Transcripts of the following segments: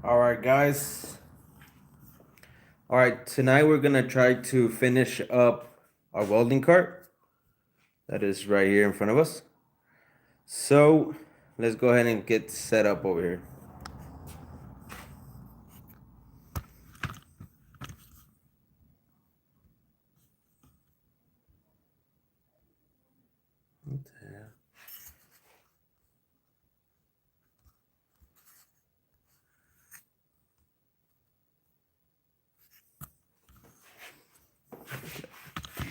Alright guys, alright, tonight we're gonna try to finish up our welding cart that is right here in front of us. So let's go ahead and get set up over here. What the hell?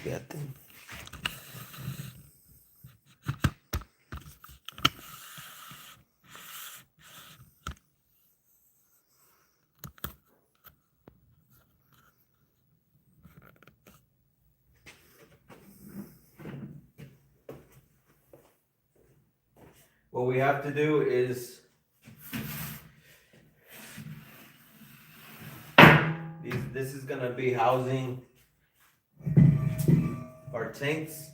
That thing. What we have to do is this is gonna be housing our tanks.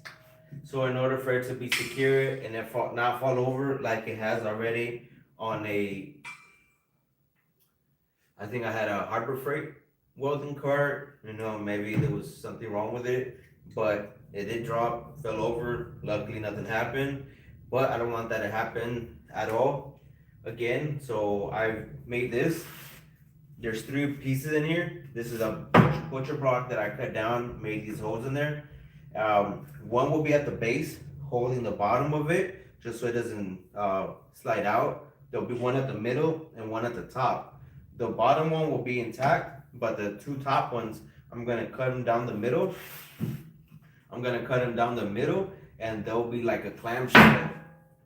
So in order for it to be secure and it not fall over like it has already on I think I had a Harbor Freight welding cart, maybe there was something wrong with it, but it did drop, fell over, luckily nothing happened, but I don't want that to happen at all again. So I've made this. There's 3 pieces in here. This is a butcher block that I cut down, made these holes in there. One will be at the base, holding the bottom of it, just so it doesn't slide out. There'll be one at the middle and one at the top. The bottom one will be intact, but the 2 top ones, I'm gonna cut them down the middle. And there'll be like a clamshell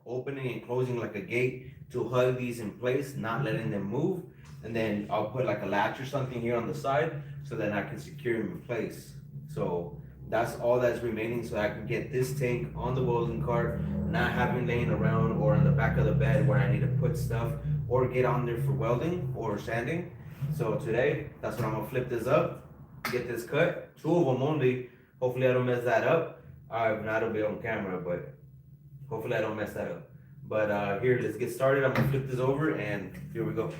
opening and closing like a gate to hold these in place, not letting them move. And then I'll put like a latch or something here on the side so then I can secure them in place. So that's all that's remaining, so I can get this tank on the welding cart, not having laying around or in the back of the bed where I need to put stuff or get on there for welding or sanding. So today, that's what I'm gonna flip this up, get this cut, 2 of them only. Hopefully I don't mess that up. If not, it'll be on camera, but hopefully I don't mess that up. But here, let's get started. I'm gonna flip this over and here we go.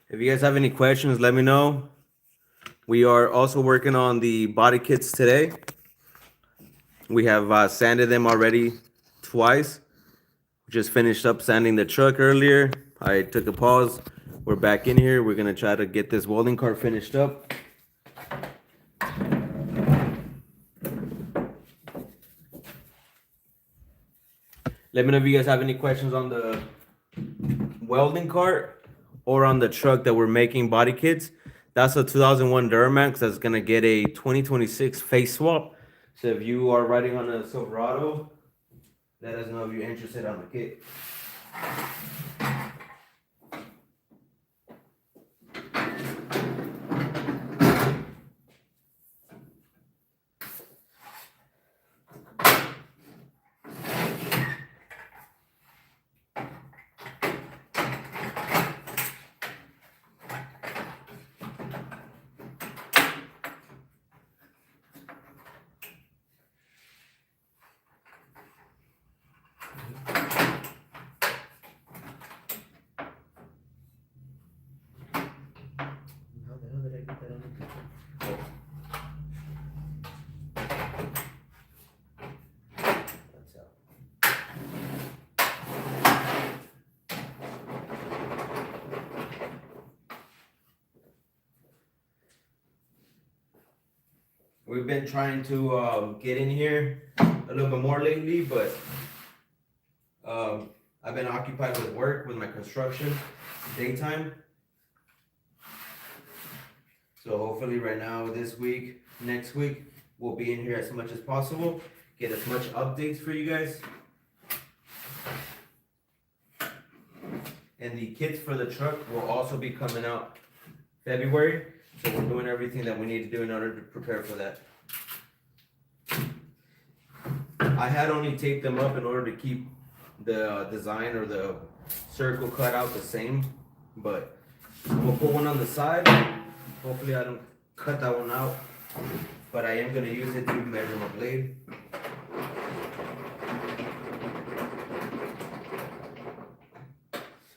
If you guys have any questions, let me know. We are also working on the body kits today. We have sanded them already twice. Just finished up sanding the truck earlier. I took a pause. We're back in here. We're gonna try to get this welding cart finished up. Let me know if you guys have any questions on the welding cart or on the truck that we're making body kits. That's a 2001 Duramax that's gonna get a 2026 face swap. So if you are riding on a Silverado, let us know if you're interested on the kit. We've been trying to get in here a little bit more lately, but I've been occupied with work, with my construction, daytime. So hopefully right now, this week, next week, we'll be in here as much as possible, get as much updates for you guys. And the kits for the truck will also be coming out February. So we're doing everything that we need to do in order to prepare for that. I had only taped them up in order to keep the design or the circle cut out the same, but I'm gonna put one on the side. Hopefully I don't cut that one out, but I am gonna use it to measure my blade.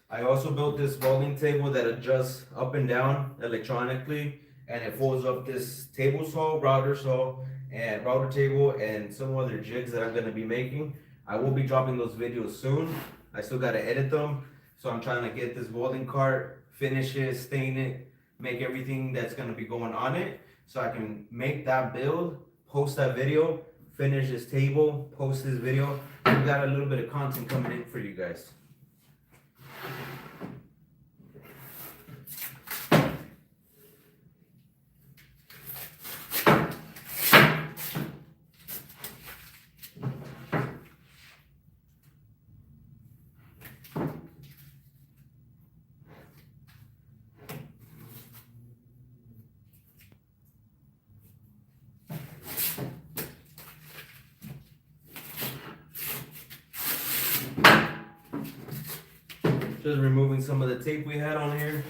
I also built this welding table that adjusts up and down electronically, and it folds up this table saw, router saw, and router table, and some other jigs that I'm gonna be making. I will be dropping those videos soon. I still gotta edit them, so I'm trying to get this welding cart, finish it, stain it, make everything that's gonna be going on it, so I can make that build, post that video, finish this table, post this video. We got a little bit of content coming in for you guys. Just removing some of the tape we had on here.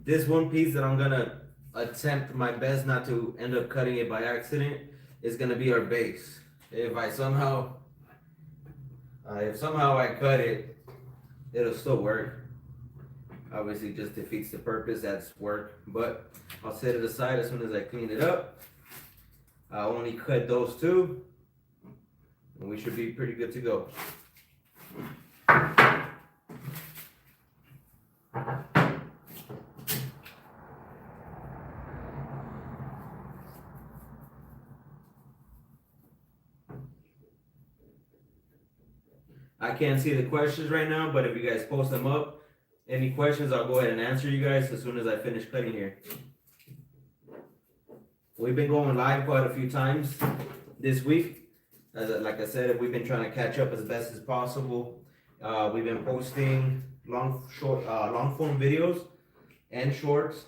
This one piece that I'm gonna attempt my best not to end up cutting it by accident is gonna be our base. If somehow I cut it, it'll still work. Obviously it just defeats the purpose, that's work, but I'll set it aside as soon as I clean it up. I only cut those two, and we should be pretty good to go. I can't see the questions right now, but if you guys post them up, any questions, I'll go ahead and answer you guys as soon as I finish cutting here. We've been going live quite a few times this week. Like I said, we've been trying to catch up as best as possible. We've been posting long form videos and shorts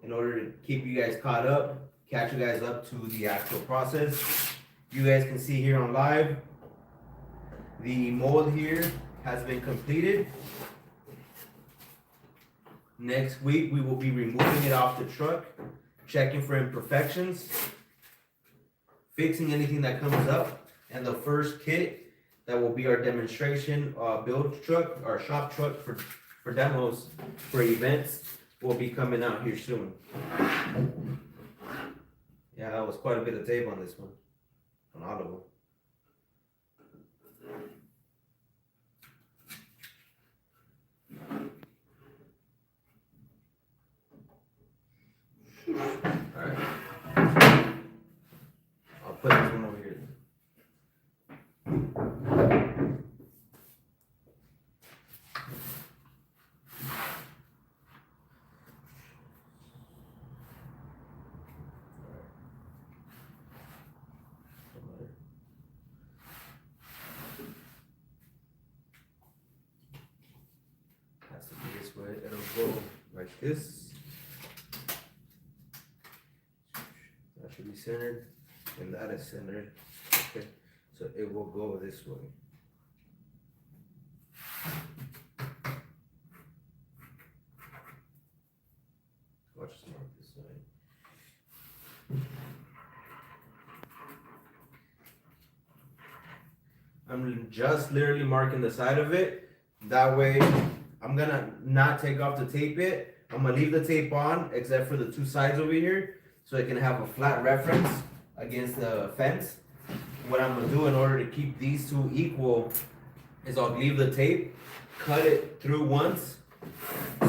in order to keep you guys caught up, catch you guys up to the actual process. You guys can see here on live, the mold here has been completed. Next week, we will be removing it off the truck, checking for imperfections, fixing anything that comes up, and the first kit that will be our demonstration build truck, our shop truck for demos, for events, will be coming out here soon. Yeah, that was quite a bit of tape on this one, on all of them. Alright. I'll put this one over here. That's the biggest way. It'll go like this. That should be centered, and that is centered. Okay, so it will go this way. Watch this mark this side. I'm just literally marking the side of it. That way, I'm gonna not take off the tape yet. I'm gonna leave the tape on, except for the two sides over here, so it can have a flat reference against the fence. What I'm gonna do in order to keep these two equal is I'll leave the tape, cut it through once,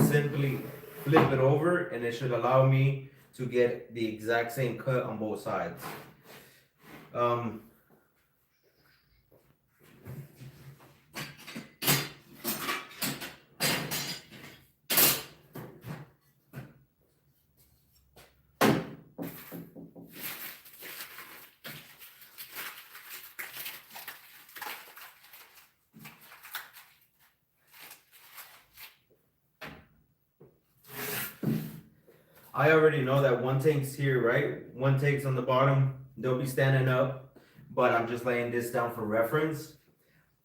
simply flip it over, and it should allow me to get the exact same cut on both sides. I already know that one tank's here, right? One tank's on the bottom, they'll be standing up, but I'm just laying this down for reference.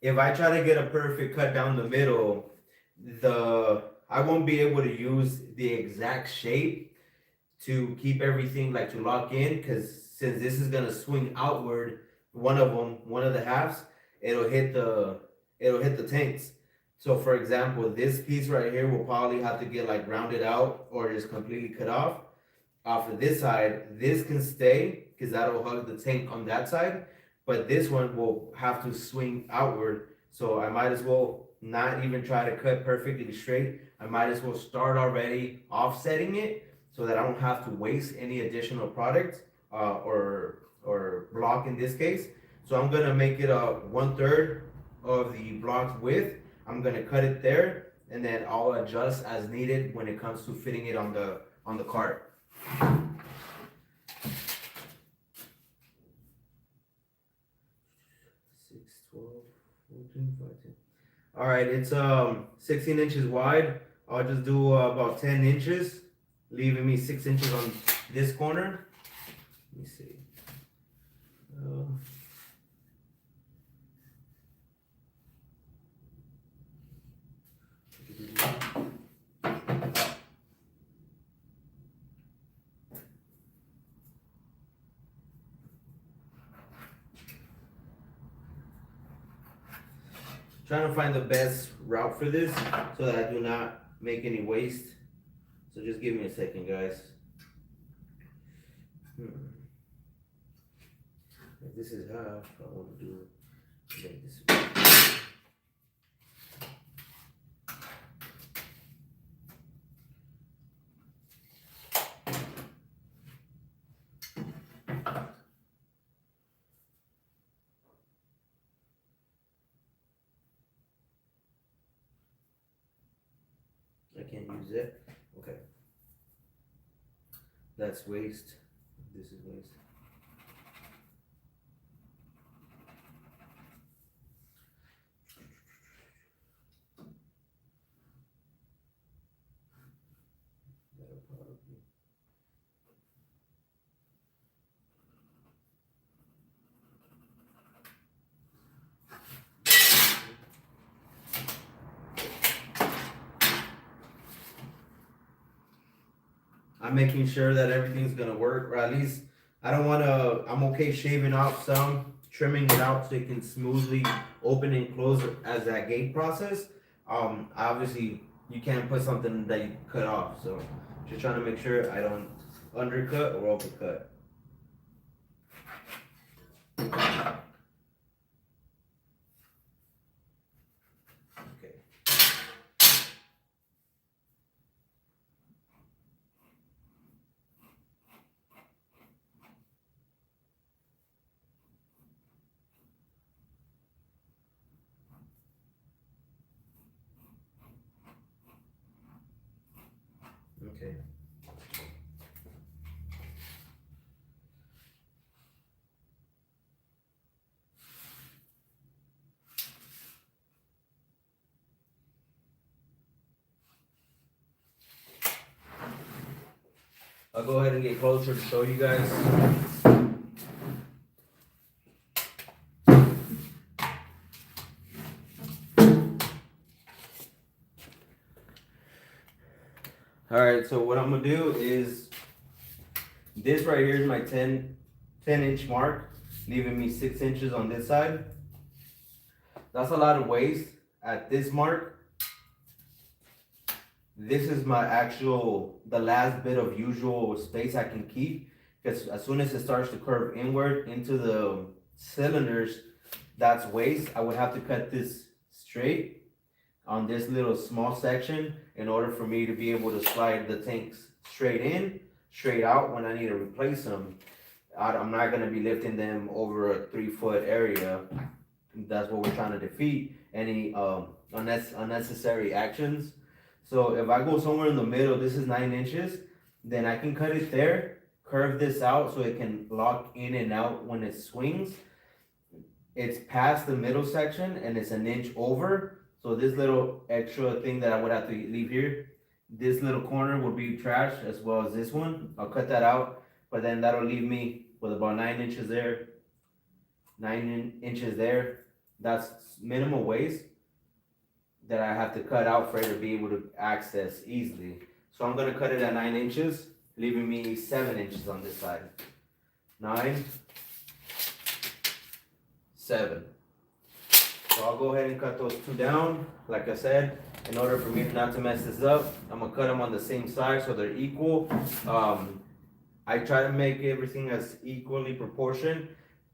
If I try to get a perfect cut down the middle, I won't be able to use the exact shape to keep everything like to lock in, because since this is gonna swing outward, one of the halves, it'll hit the tanks. So for example, this piece right here will probably have to get like rounded out or just completely cut off of this side. This can stay because that'll hug the tank on that side, but this one will have to swing outward. So I might as well not even try to cut perfectly straight. I might as well start already offsetting it so that I don't have to waste any additional product or block in this case. So I'm gonna make it a 1/3 of the block's width. I'm gonna cut it there, and then I'll adjust as needed when it comes to fitting it on the cart. 6, 12, 14, 15. All right, it's 16 inches wide. I'll just do about 10 inches, leaving me 6 inches on this corner. Let me see. Trying to find the best route for this so that I do not make any waste. So just give me a second, guys. If this is half, I want to do make this. I can't use it. Okay. That's waste. This is waste. That'll probably. I'm making sure that everything's gonna work, or at least I don't wanna, I'm okay shaving off some, trimming it out so it can smoothly open and close as that gate process. Obviously you can't put something that you cut off, so just trying to make sure I don't undercut or overcut. Okay. Okay. I'll go ahead and get closer to show you guys. Alright, so what I'm gonna do is, this right here is my 10 inch mark, leaving me 6 inches on this side. That's a lot of waste at this mark. This is my the last bit of usual space I can keep, because as soon as it starts to curve inward into the cylinders, that's waste. I would have to cut this straight on this little small section in order for me to be able to slide the tanks straight in, straight out when I need to replace them. I'm not gonna be lifting them over a 3-foot area. That's what we're trying to defeat, any unnecessary actions. So if I go somewhere in the middle, this is 9 inches, then I can cut it there, curve this out so it can lock in and out when it swings. It's past the middle section and it's an inch over. So this little extra thing that I would have to leave here, this little corner will be trash as well as this one. I'll cut that out, but then that'll leave me with about 9 inches there, 9 inches there. That's minimal waste that I have to cut out for it to be able to access easily. So I'm gonna cut it at 9 inches, leaving me 7 inches on this side. 9, 7. So I'll go ahead and cut those two down. Like I said, in order for me not to mess this up, I'm gonna cut them on the same side so they're equal. I try to make everything as equally proportioned,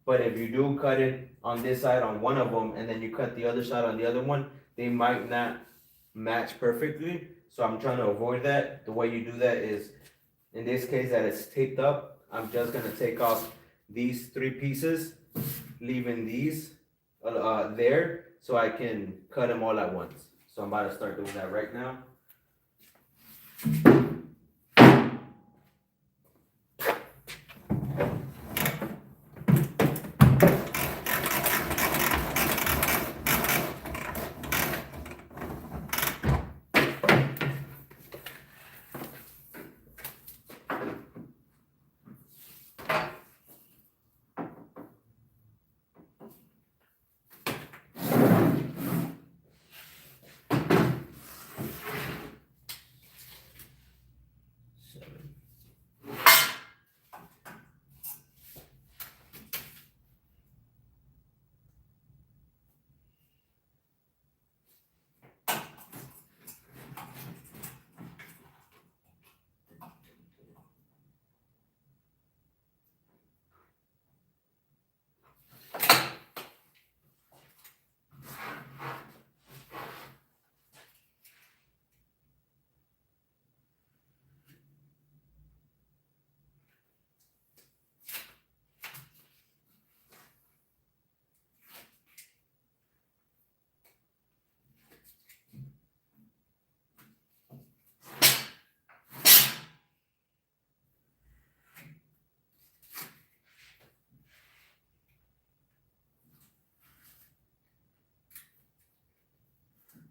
but if you do cut it on this side on one of them and then you cut the other side on the other one, they might not match perfectly. So I'm trying to avoid that. The way you do that is, in this case that it's taped up, I'm just gonna take off these 3 pieces, leaving these there so I can cut them all at once. So I'm about to start doing that right now.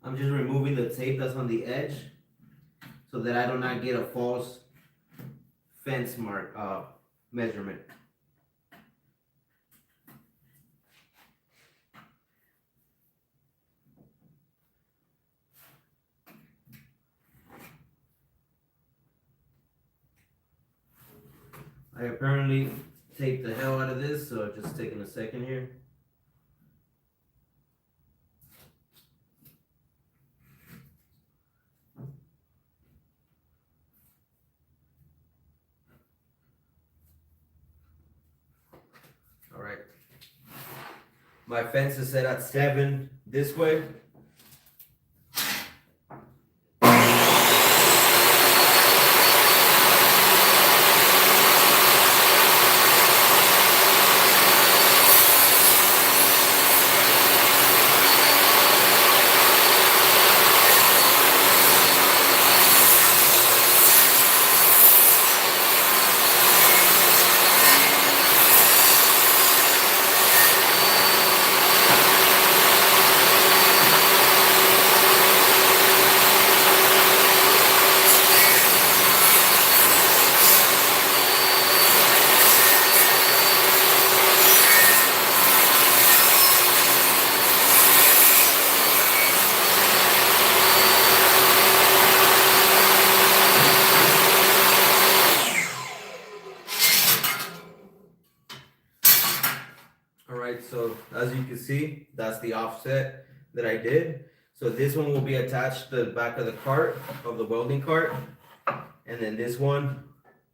I'm just removing the tape that's on the edge so that I do not get a false fence mark measurement. I apparently taped the hell out of this, so just taking a second here. All right. My fence is set at 7 this way. So as you can see, that's the offset that I did. So this one will be attached to the back of the cart, of the welding cart. And then this one,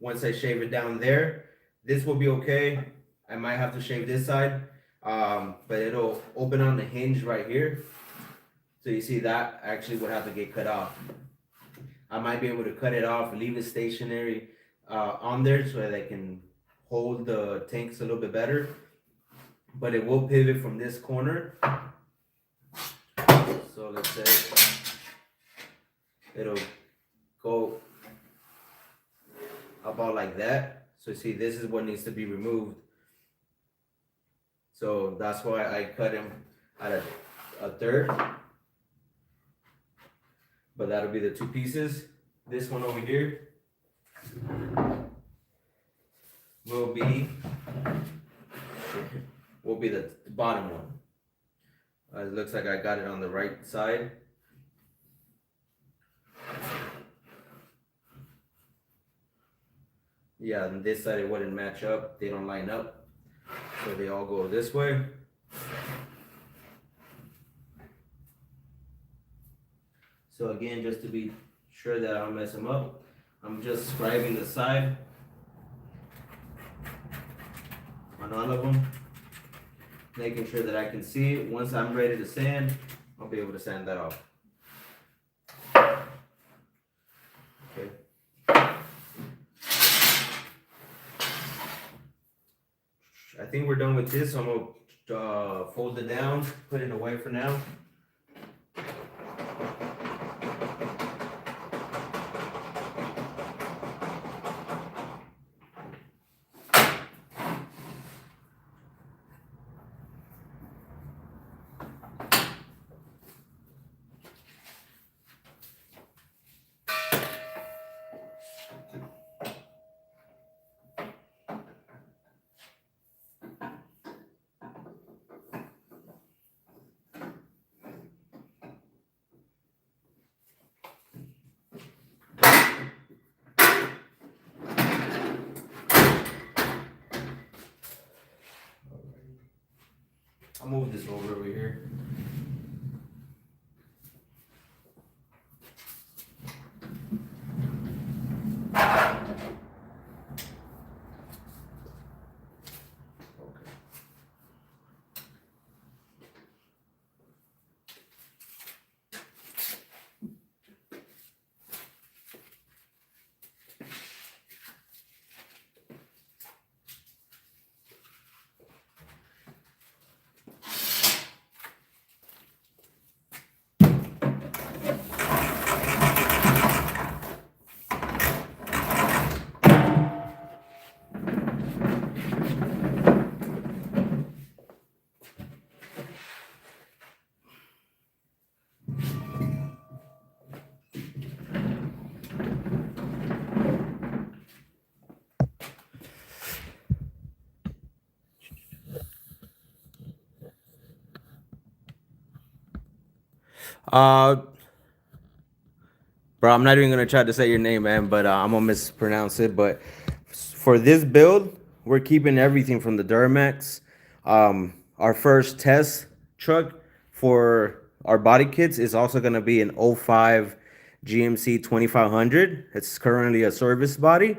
once I shave it down there, this will be okay. I might have to shave this side, but it'll open on the hinge right here. So you see that actually would have to get cut off. I might be able to cut it off, leave it stationary on there so that I can hold the tanks a little bit better. But it will pivot from this corner. So let's say it'll go about like that. So see, this is what needs to be removed. So that's why I cut him at a third. But that'll be the 2 pieces. This one over here will be the bottom one. It looks like I got it on the right side. Yeah, on this side it wouldn't match up. They don't line up. So they all go this way. So again, just to be sure that I don't mess them up, I'm just scribing the side on all of them, making sure that I can see it. Once I'm ready to sand, I'll be able to sand that off. Okay. I think we're done with this. I'm gonna fold it down, put it away for now. I'll move this over here. Bro, I'm not even gonna try to say your name, man, but I'm gonna mispronounce it. But for this build, we're keeping everything from the Duramax. Our first test truck for our body kits is also gonna be an '05 GMC 2500. It's currently a service body,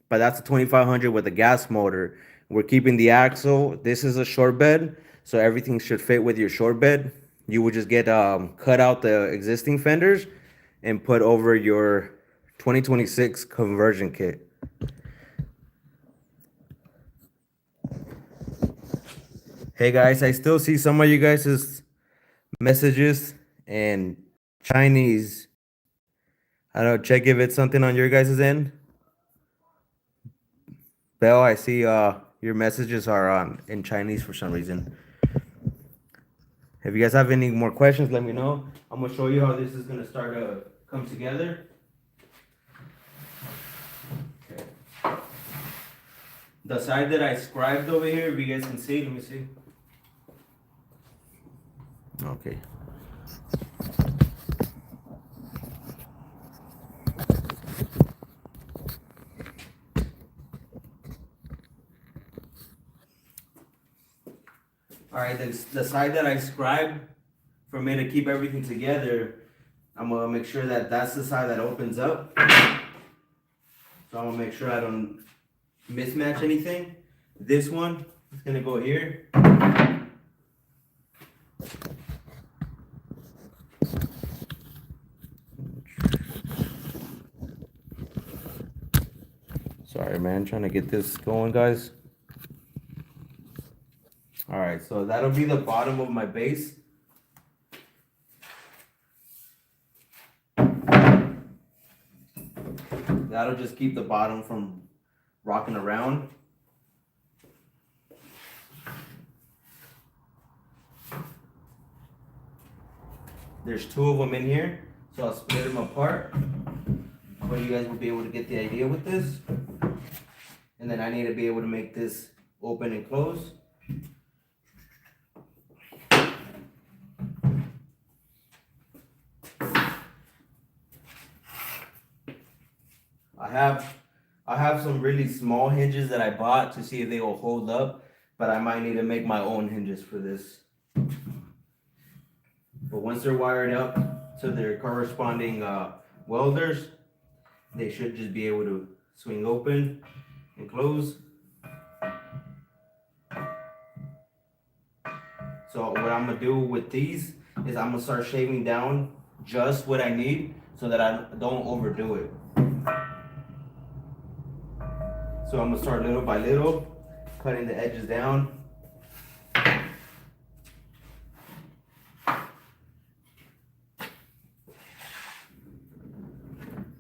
but that's a 2500 with a gas motor. We're keeping the axle. This is a short bed, so everything should fit with your short bed. You would just get cut out the existing fenders and put over your 2026 conversion kit. Hey guys, I still see some of you guys' messages in Chinese. I don't know, check if it's something on your guys' end. Bell, I see your messages are in Chinese for some reason. If you guys have any more questions, let me know. I'm gonna show you how this is gonna start to come together. Okay. The side that I scribed over here, if you guys can see, let me see. Okay. All right, the side that I scribed for me to keep everything together, I'm gonna make sure that that's the side that opens up. So I'm gonna make sure I don't mismatch anything. This one is gonna go here. Sorry, man, trying to get this going, guys. All right, so that'll be the bottom of my base. That'll just keep the bottom from rocking around. There's two of them in here, so I'll split them apart. but you guys will be able to get the idea with this. And then I need to be able to make this open and close. I have some really small hinges that I bought to see if they will hold up, but I might need to make my own hinges for this. But once they're wired up to their corresponding welders, they should just be able to swing open and close. So what I'm gonna do with these is I'm gonna start shaving down just what I need so that I don't overdo it. So I'm gonna start little by little, cutting the edges down.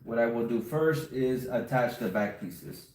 What I will do first is attach the back pieces.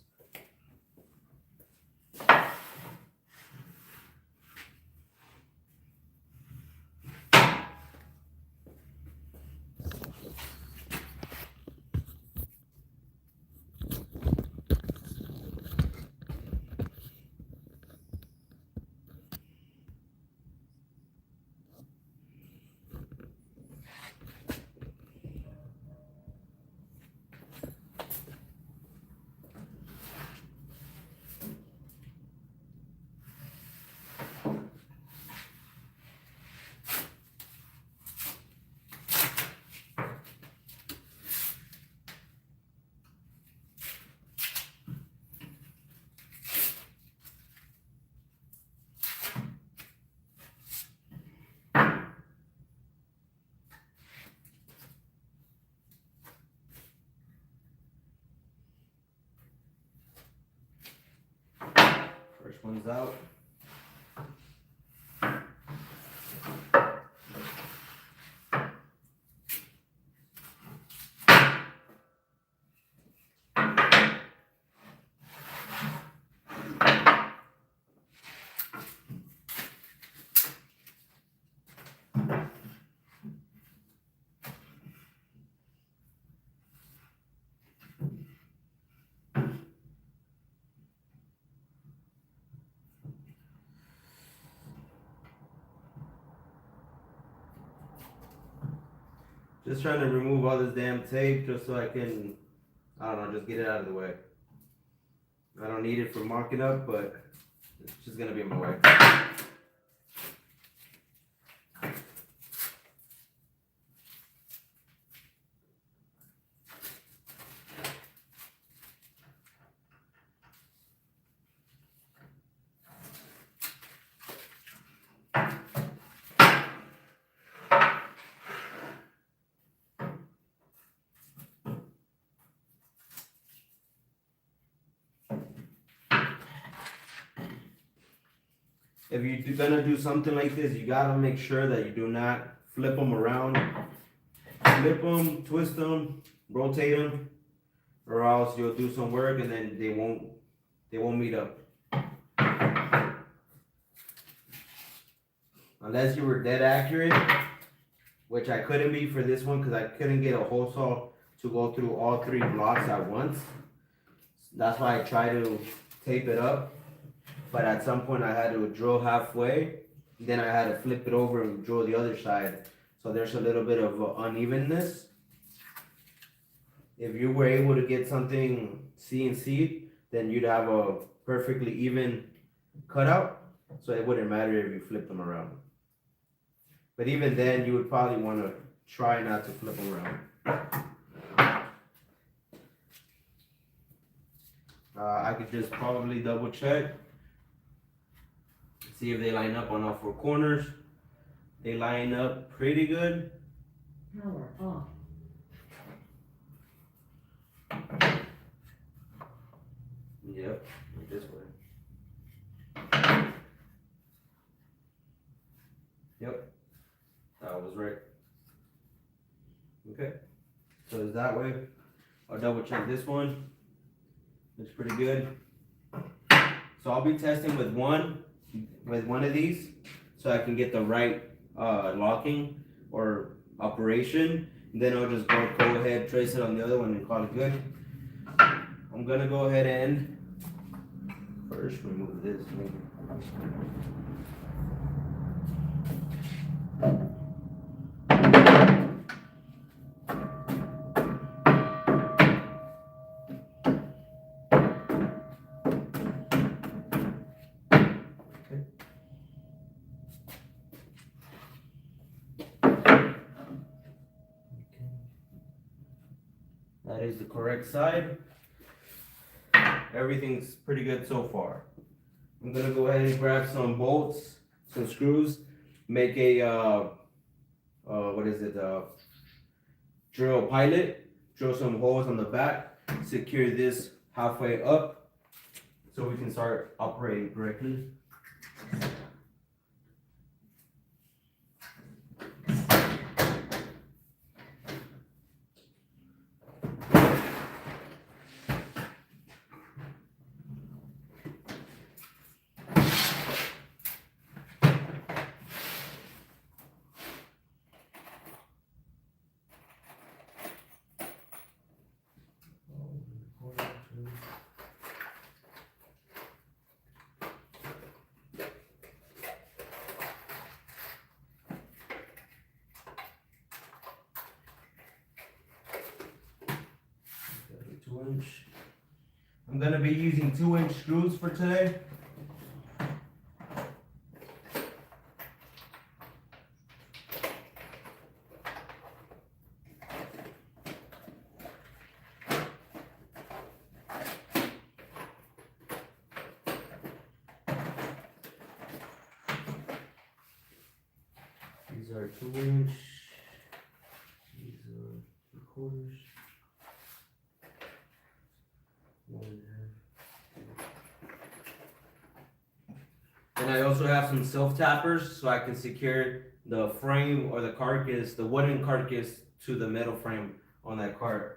First one's out. Just trying to remove all this damn tape just so I can, I don't know, just get it out of the way. I don't need it for marking up, but it's just gonna be in my way. If you're gonna do something like this, you gotta make sure that you do not flip them around. Flip them, twist them, rotate them, or else you'll do some work and then they won't meet up. Unless you were dead accurate, which I couldn't be for this one because I couldn't get a hole saw to go through all 3 blocks at once. That's why I try to tape it up. But at some point I had to drill halfway, then I had to flip it over and drill the other side. So there's a little bit of unevenness. If you were able to get something CNC'd, then you'd have a perfectly even cutout. So it wouldn't matter if you flip them around. But even then, you would probably want to try not to flip them around. I could just probably double check. See if they line up on all 4 corners. They line up pretty good. Power off. Yep, like this way. Yep, that was right. Okay, so it's that way. I'll double check this one. Looks pretty good. So I'll be testing with one of these so I can get the right locking or operation, Then I'll just go ahead, trace it on the other one and call it good. I'm gonna go ahead and first remove this. That is the correct side. Everything's pretty good so far. I'm gonna go ahead and grab some bolts, some screws, make a drill pilot, drill some holes on the back, secure this halfway up so we can start operating correctly. I'm gonna be using 2-inch screws for today. These are 2-inch. These are 3/4. And I also have some self tappers so I can secure the frame or the carcass, the wooden carcass, to the metal frame on that cart.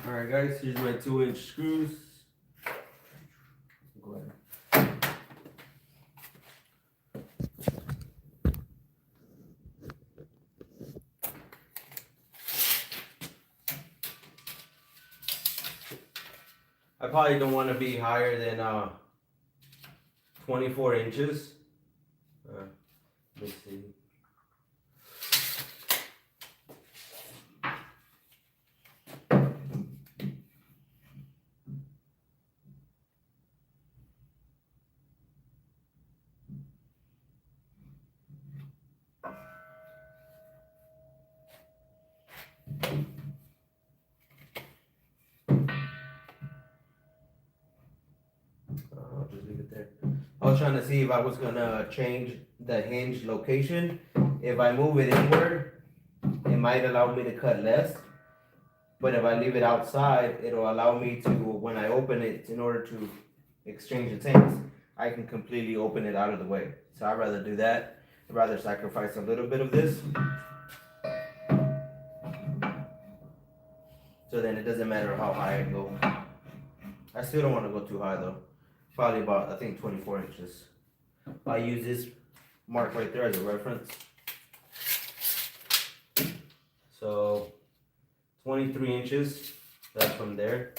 Alright guys, here's my 2-inch screws. Go ahead. I probably don't want to be higher than 24 inches. Let's see. I'll just leave it there. I was trying to see if I was gonna change the hinge location. If I move it inward, it might allow me to cut less. But if I leave it outside, it'll allow me to, when I open it, in order to exchange the tanks, I can completely open it out of the way. So I'd rather do that. I'd rather sacrifice a little bit of this. So then it doesn't matter how high I go. I still don't want to go too high though. Probably about, I think, 24 inches. I use this mark right there as a reference. So 23 inches, that's from there.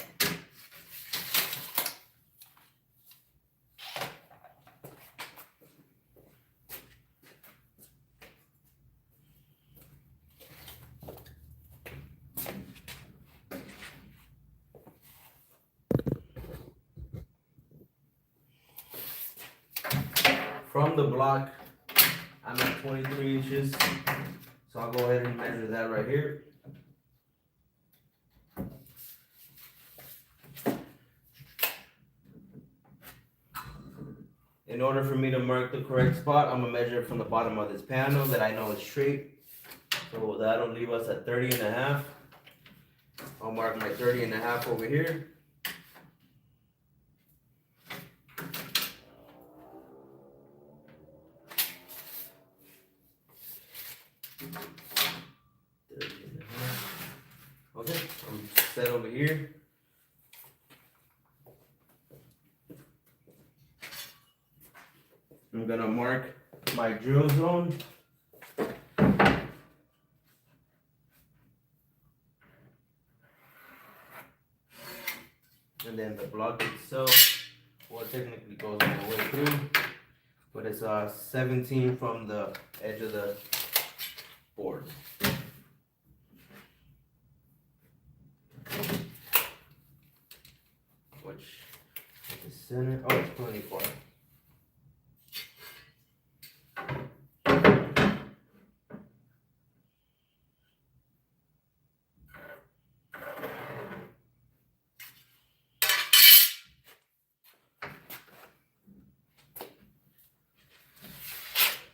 from the block, I'm at 23 inches. So I'll go ahead and measure that right here. In order for me to mark the correct spot, I'm gonna measure it from the bottom of this panel that I know is straight. So that'll leave us at 30 and a half. I'll mark my 30 and a half over here. Okay, I'm set over here. I'm gonna mark my drill zone. And then the block itself, well, technically goes all the way through, but it's 17 from the edge of the board. Which is the center, oh, it's 24.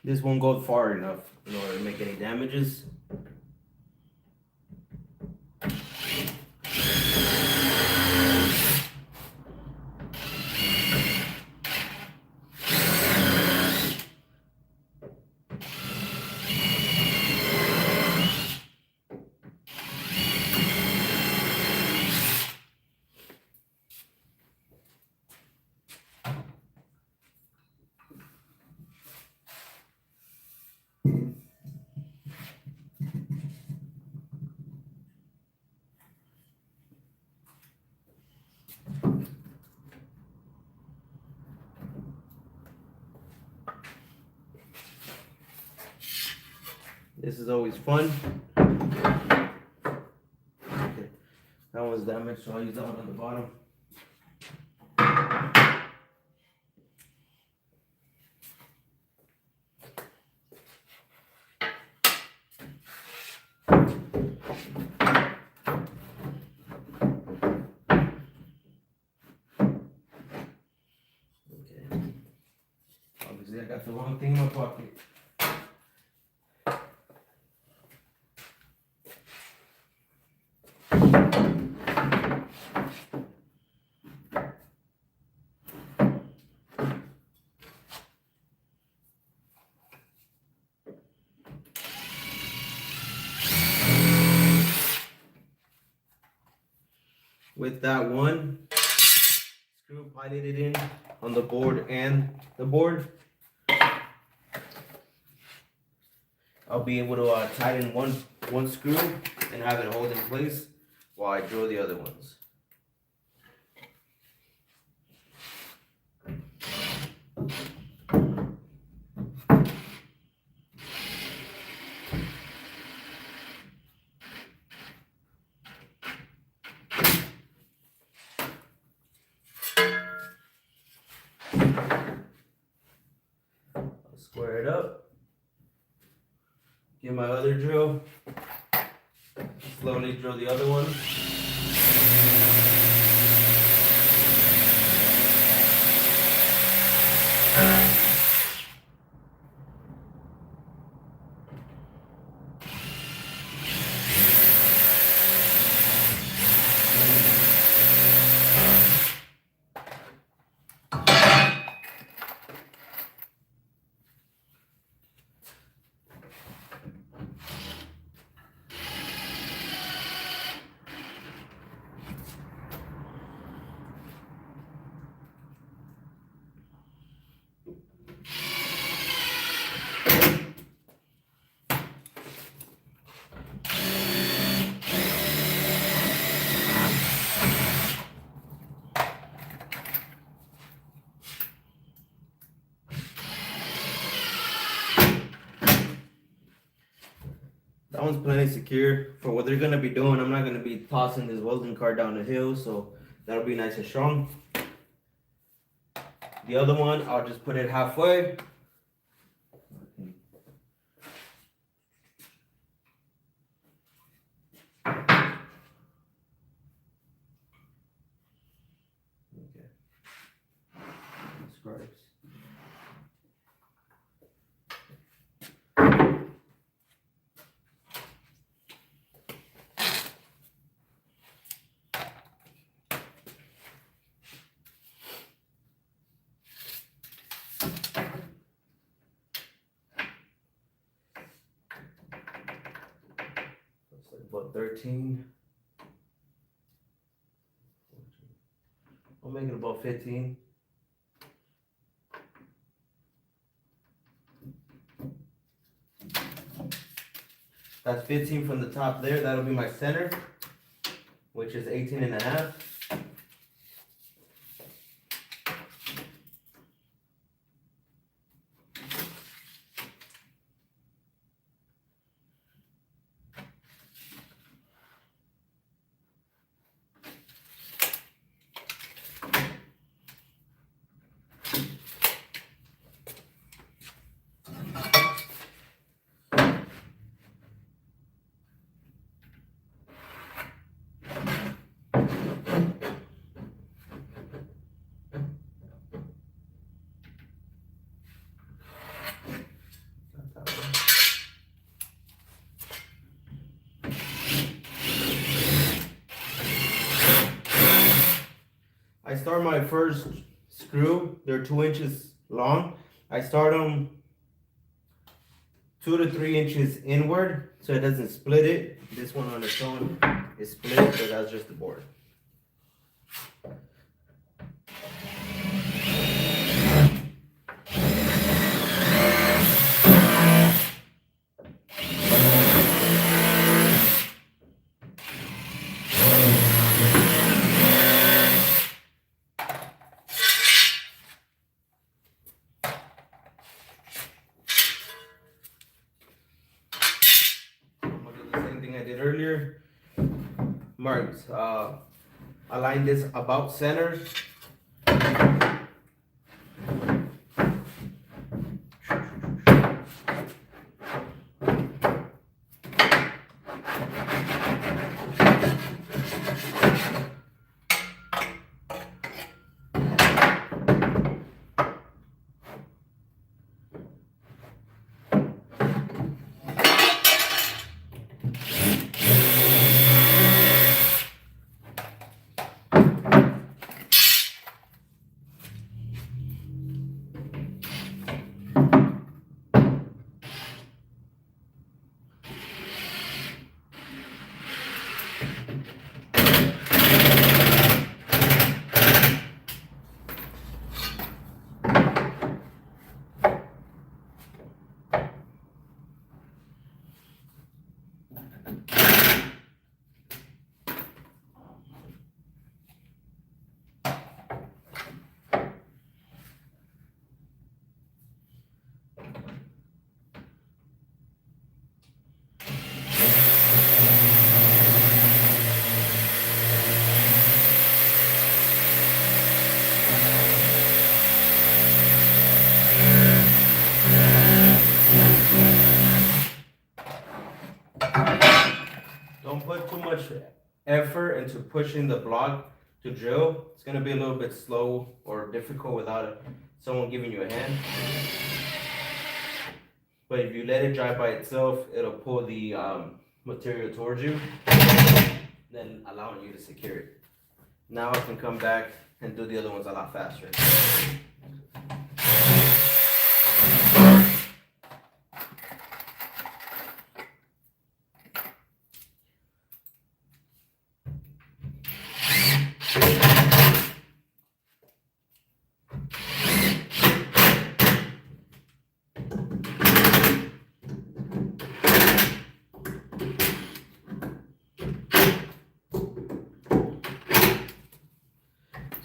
This won't go far enough in order to make any damages. This is always fun. Okay. That one's damaged, so I'll use that one on the bottom. Okay. Obviously, I got the wrong thing in my pocket. With that one screw piloted in on the board and the board, I'll be able to tighten one screw and have it hold in place while I drill the other ones. Square it up. Get my other drill. Slowly drill the other one. That one's plenty secure for what they're gonna be doing. I'm not gonna be tossing this welding cart down the hill, so that'll be nice and strong. The other one, I'll just put it halfway about 13. I'll make it about 15. That's 15 from the top there. That'll be my center, which is 18 and a half. I start my first screw, they're 2 inches long. I start them 2 to 3 inches inward so it doesn't split it. This one on its own is split, but that's just the board. Earlier, marks. Align this about center. Don't put too much effort into pushing the block to drill. It's gonna be a little bit slow or difficult without someone giving you a hand. But if you let it dry by itself, it'll pull the material towards you, then allowing you to secure it. Now I can come back and do the other ones a lot faster.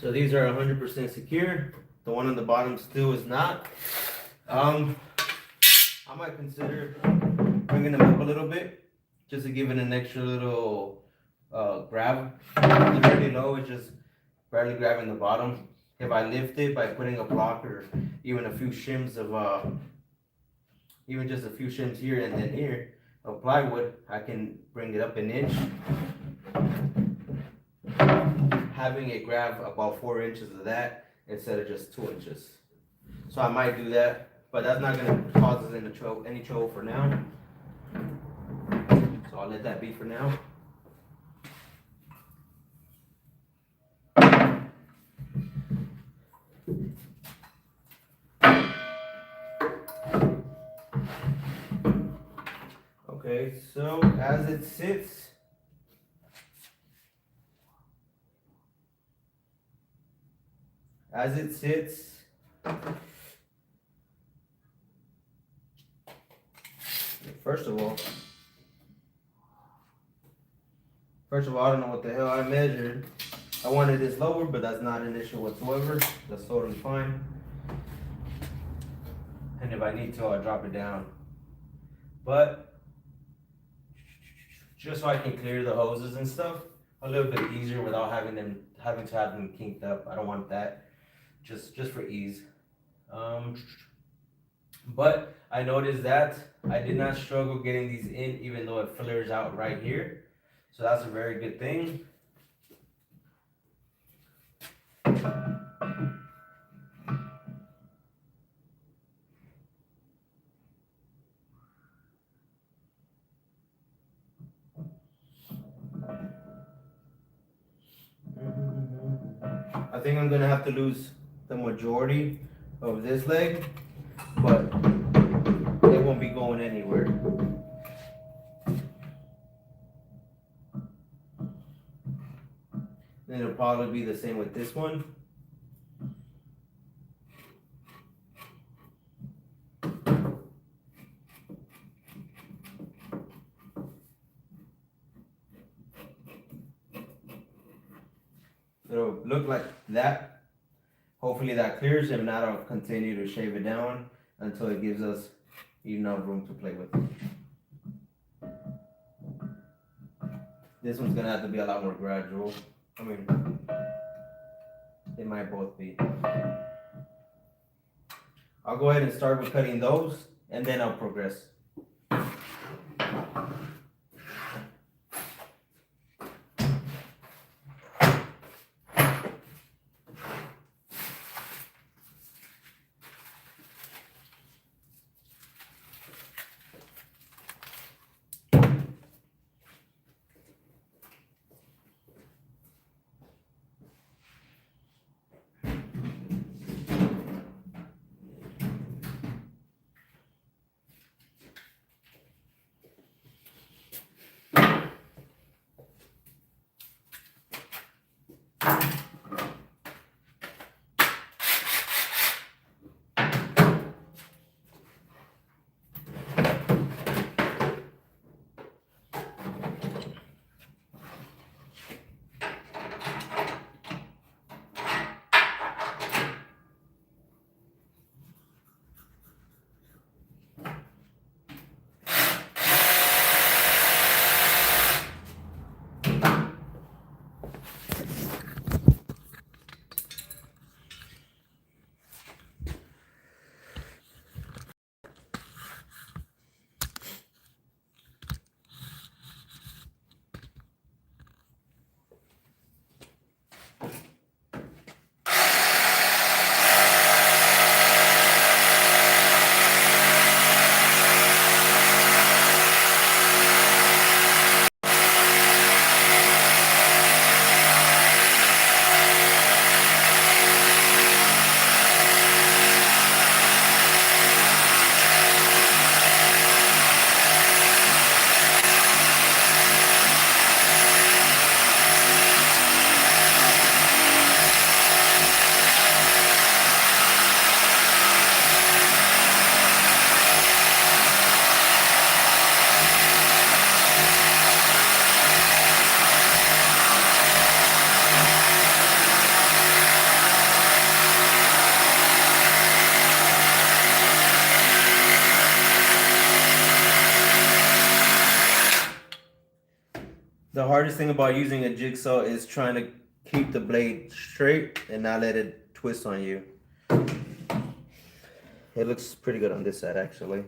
So these are 100% secure. The one on the bottom still is not. I might consider bringing them up a little bit just to give it an extra little grab. Literally low, it's just barely grabbing the bottom. If I lift it by putting a block or even a few shims of, even just a few shims here and then here of plywood, I can bring it up an inch. Having it grab about 4 inches of that instead of just 2 inches. So I might do that, but that's not gonna cause us any trouble for now. So I'll let that be for now. Okay, so as it sits, as it sits, first of all, I don't know what the hell I measured. I wanted this lower, but that's not an issue whatsoever. That's totally fine. And if I need to, I'll drop it down. But just so I can clear the hoses and stuff a little bit easier without having to have them kinked up. I don't want that. Just for ease. But I noticed that I did not struggle getting these in, even though it flares out right here. So that's a very good thing. I think I'm gonna have to lose the majority of this leg, but it won't be going anywhere. Then it'll probably be the same with this one. It'll look like that. Hopefully that clears. If not, I'll continue to shave it down until it gives us enough room to play with. This one's gonna have to be a lot more gradual. I mean, they might both be. I'll go ahead and start with cutting those, and then I'll progress. The hardest thing about using a jigsaw is trying to keep the blade straight and not let it twist on you. It looks pretty good on this side, actually.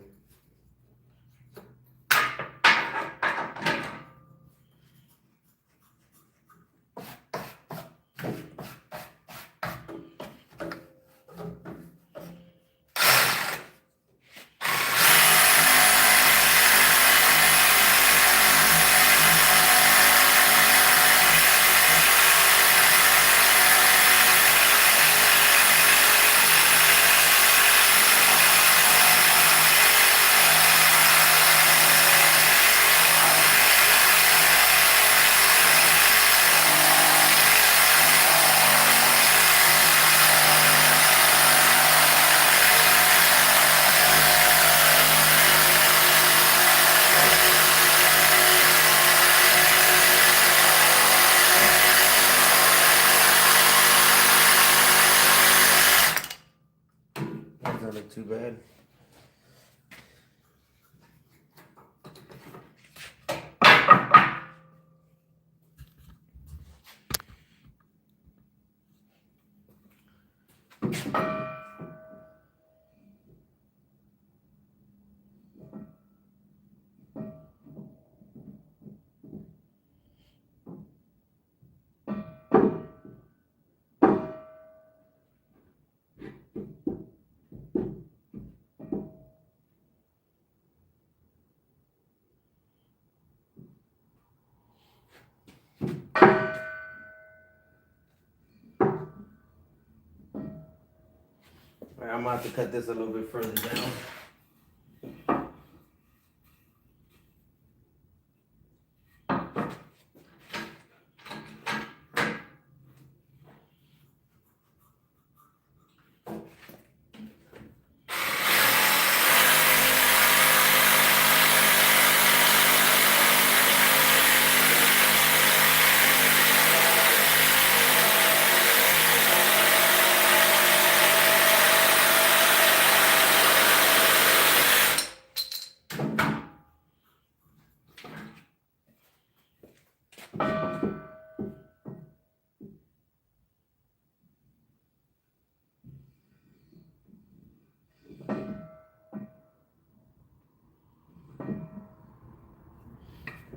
Alright, I'm gonna have to cut this a little bit further down.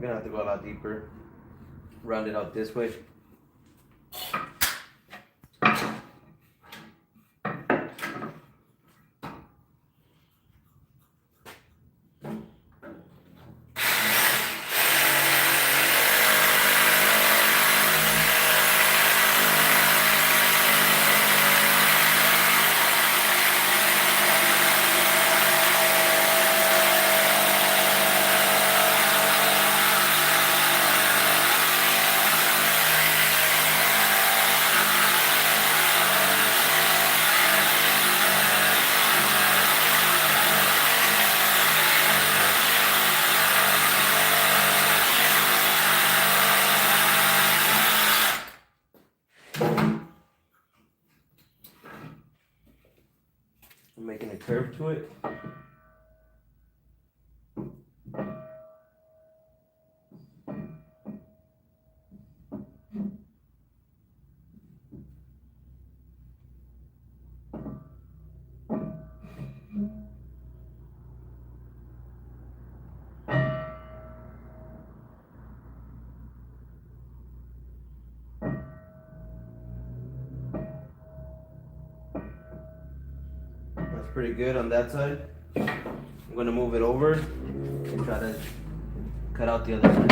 We're gonna have to go a lot deeper. Round it out this way. I'm making a curve to it. That's pretty good on that side. I'm gonna move it over and try to cut out the other side.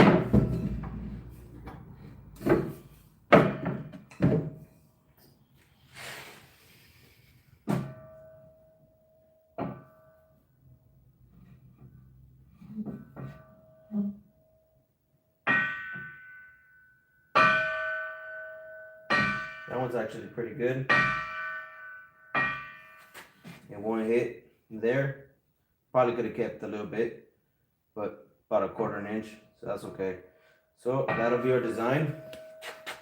That one's actually pretty good. It won't hit there. Probably could have kept a little bit, but about a 1/4 inch, so that's okay. So that'll be our design.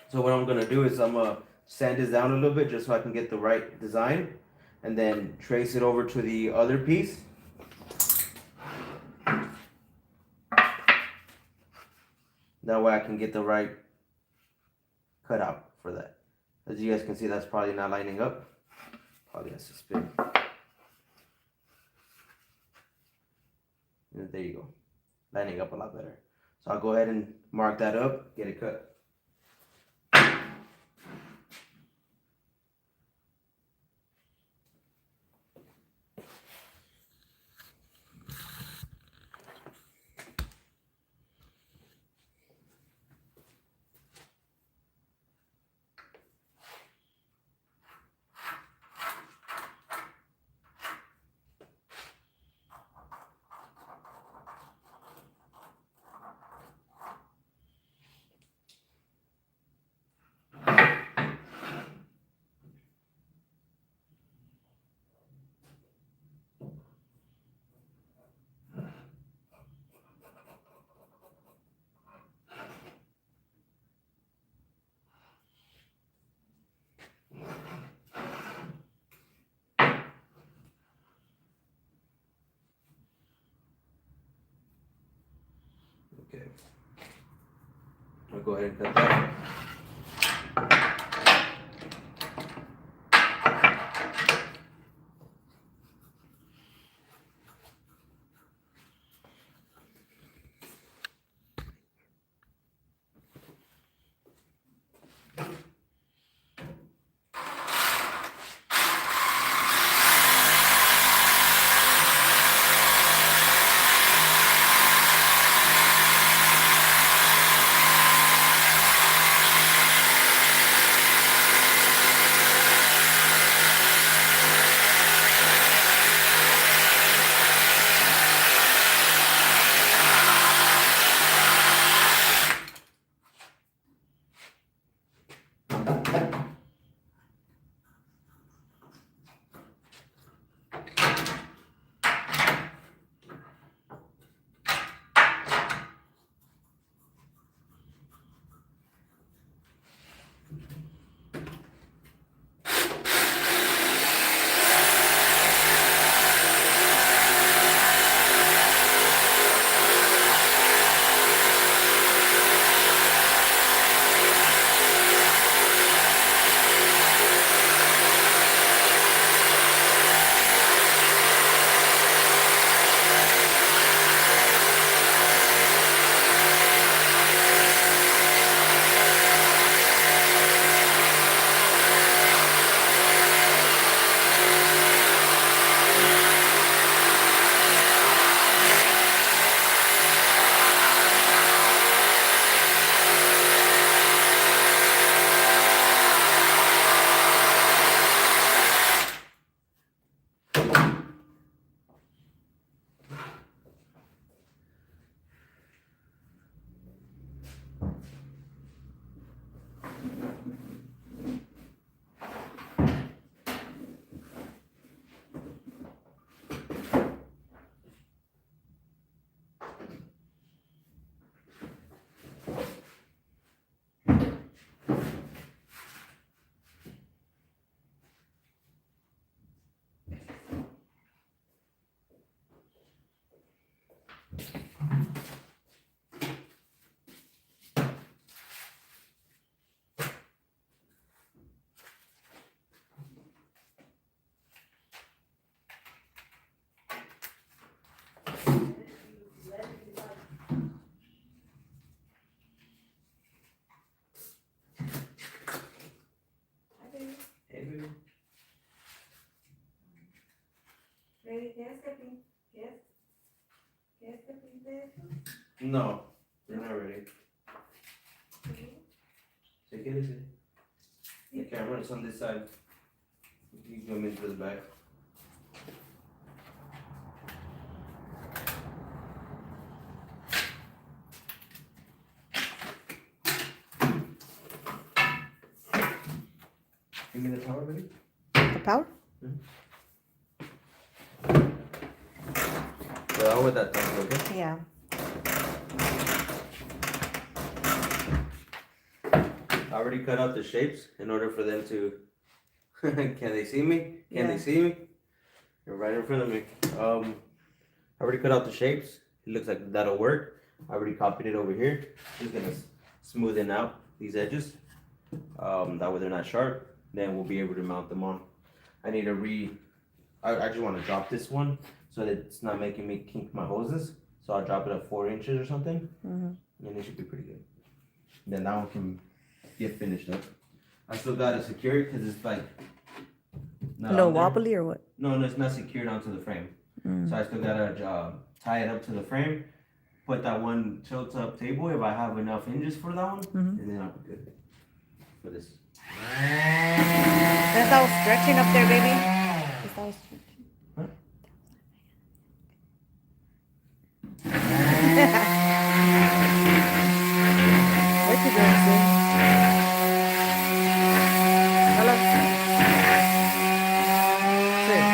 So what I'm gonna do is I'm gonna sand this down a little bit just so I can get the right design, and then trace it over to the other piece. That way I can get the right cutout for that. As you guys can see, that's probably not lining up. Probably has to spin. And there you go. Lining up a lot better. So I'll go ahead and mark that up, get it cut. Okay. I'll go ahead and cut that. No, they're not ready. Se quédese. The camera is on this side. You can come into the back. Give me the power, baby. The power? Cuidado with that thing, okay? Yeah. I already cut out the shapes in order for them to. Can they see me? Can Yeah. they see me? You're right in front of me. I already cut out the shapes. It looks like that'll work. I already copied it over here. Just gonna smoothen out these edges. That way they're not sharp. Then we'll be able to mount them on. I need to I just want to drop this one so that it's not making me kink my hoses. So I'll drop it at 4 inches or something. And it should be pretty good. Then that one can get finished up. I still gotta secure it because it's like not No on there. wobbly or what? No, it's not secured onto the frame. So I still gotta tie it up to the frame. Put that one tilt up table if I have enough hinges for that one, and then I'll be good for this. That's all stretching up there, baby. That's all stretching. Huh? What you doing, sis? Hello? Sis.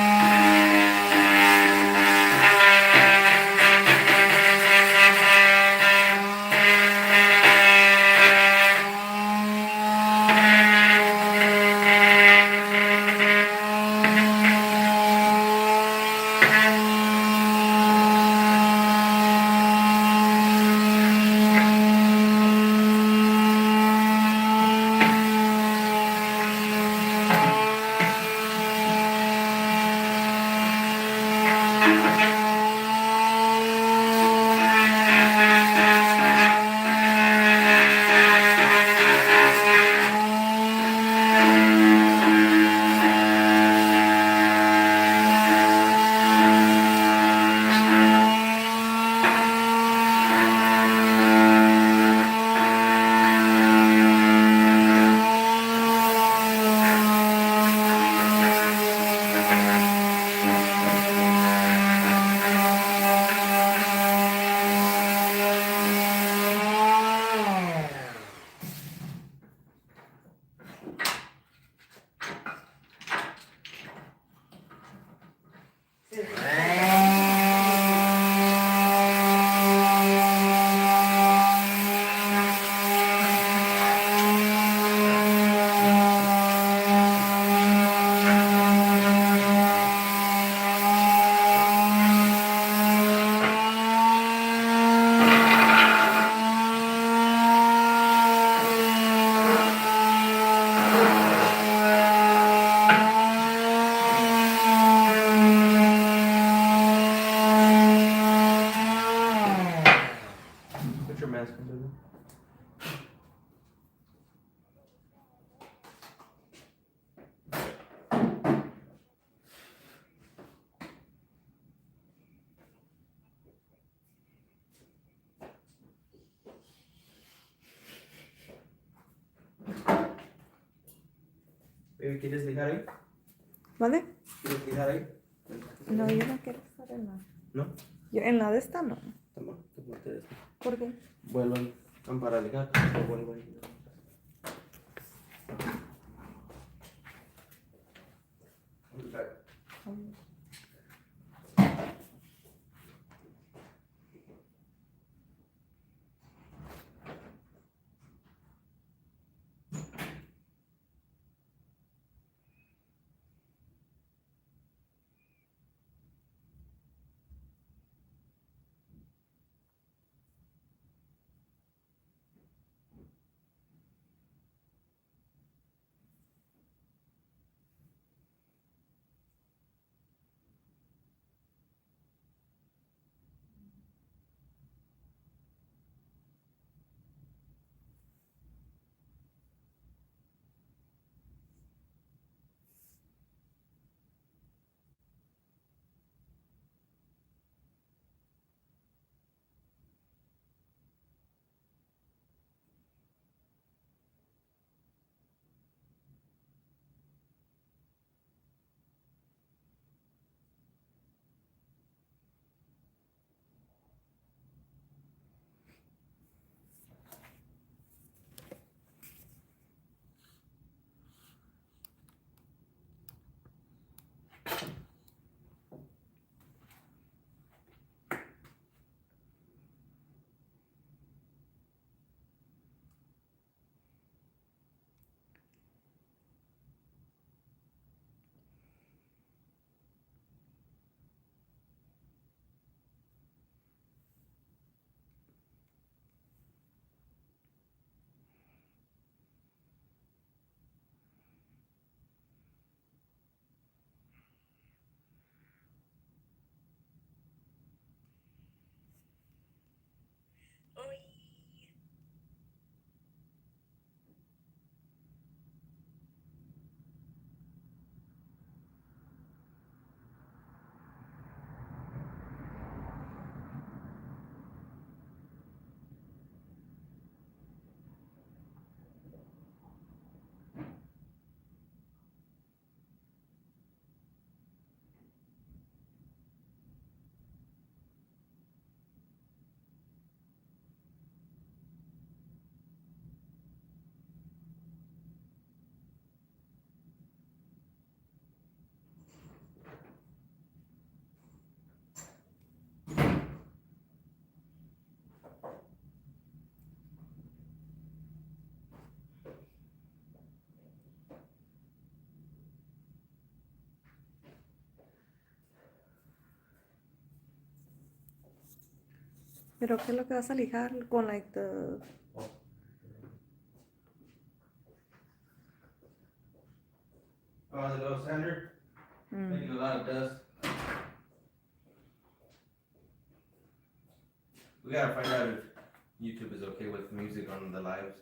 Put your mask on, baby. Baby, ¿quieres dejar ahí? ¿Vale? ¿Quieres dejar ahí? No, yo no quiero estar en la... ¿No? Yo en la de esta no. Toma, toma ustedes. ¿Por qué? Vuelvan para ligar. Vuelvan. Pero ¿qué es lo que vas a lijar con like the... Oh, the little sander, making a lot of dust. We gotta find out if YouTube is okay with music on the lives.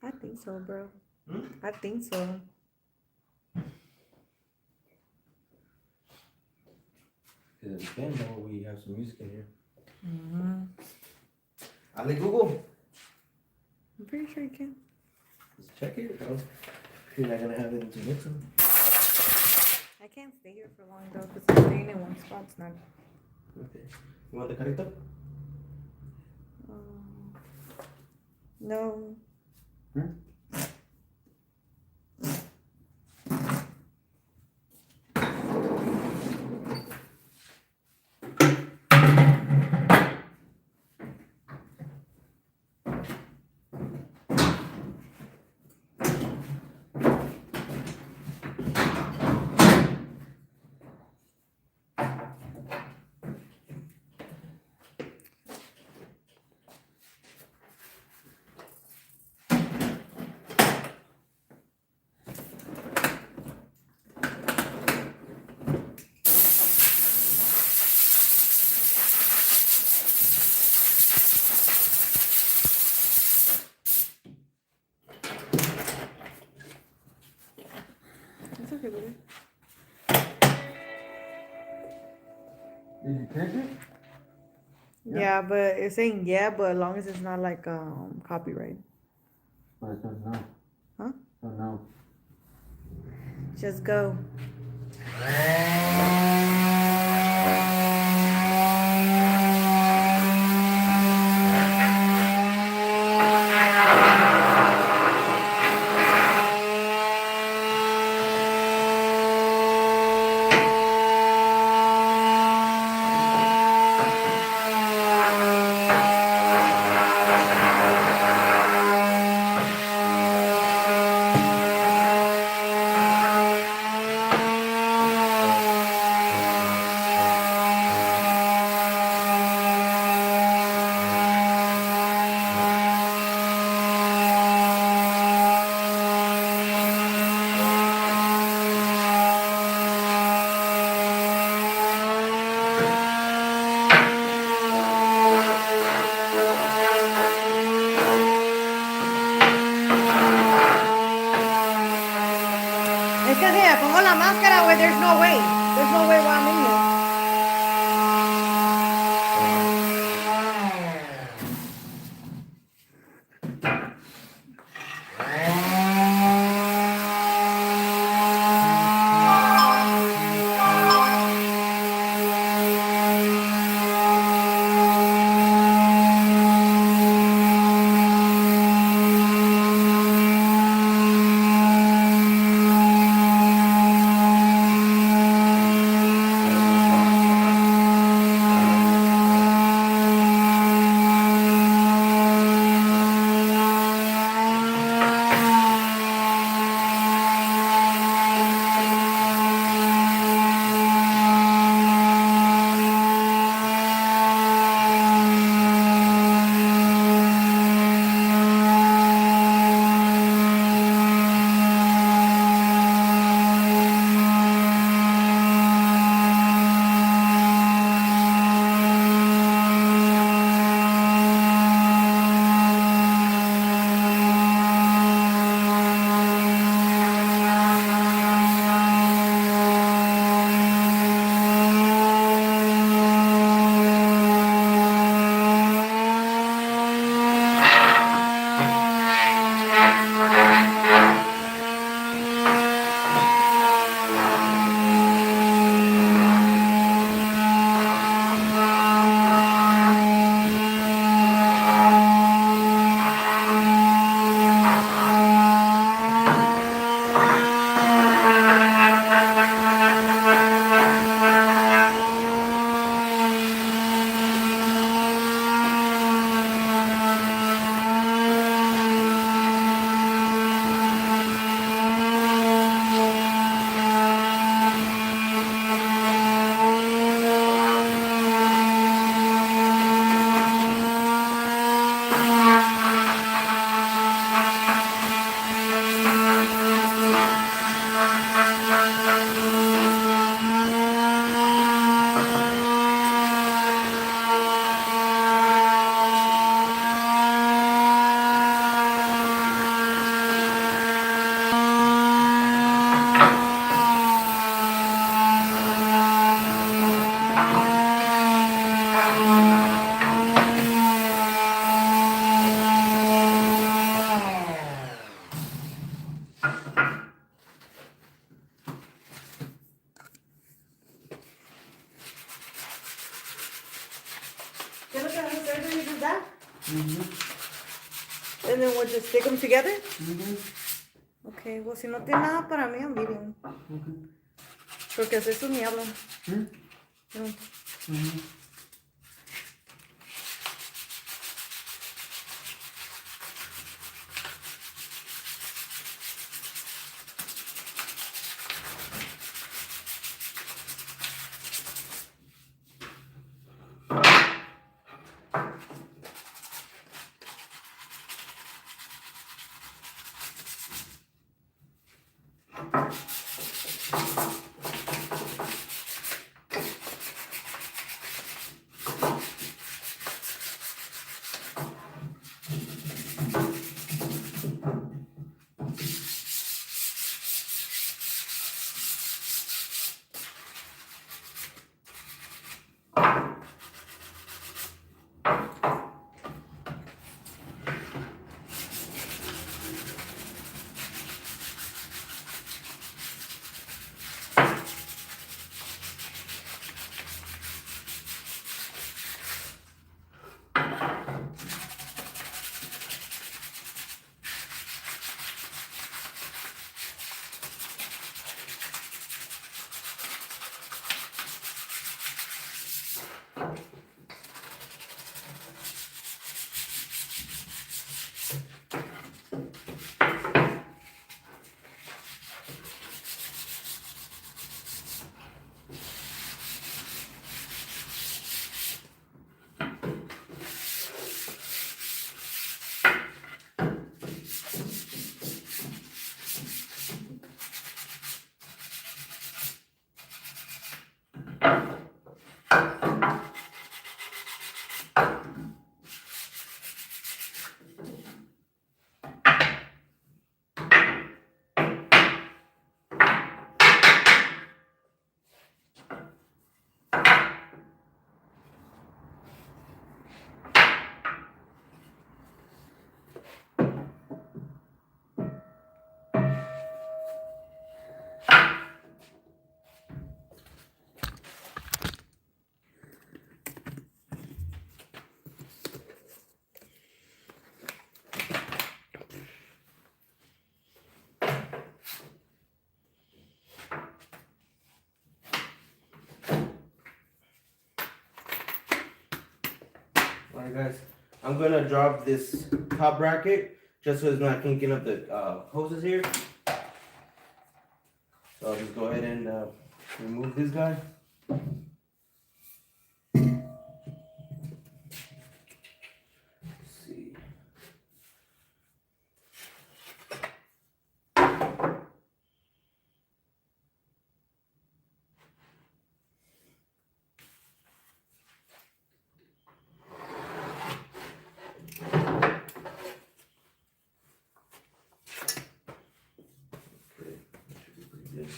I think so, bro. Hmm? I think so. Cause if then, though, we have some music in here. Mm-hmm. Ale Google. I'm pretty sure you can. Let's check it. Bro. You're not gonna have it to mix them. I can't stay here for long though, because staying in one spot's not. Okay. You want the carrito? No. It's okay, baby. Did you check it? Yeah, but it's saying yeah, but as long as it's not like copyright. But it says no. Huh? Oh no. Just go. Es que si me pongo la máscara, güey, there's no way. There's no way while I'm in here. And then we'll just stick them together? Mhm. Okay, well, si no tiene nada para mí, I'm leaving. Porque así eso ni hablan. No. Mhm. Alright guys, I'm gonna drop this top bracket just so it's not kinking up the hoses here. So I'll just go ahead and remove this guy. Let's see. Okay, that should be pretty good.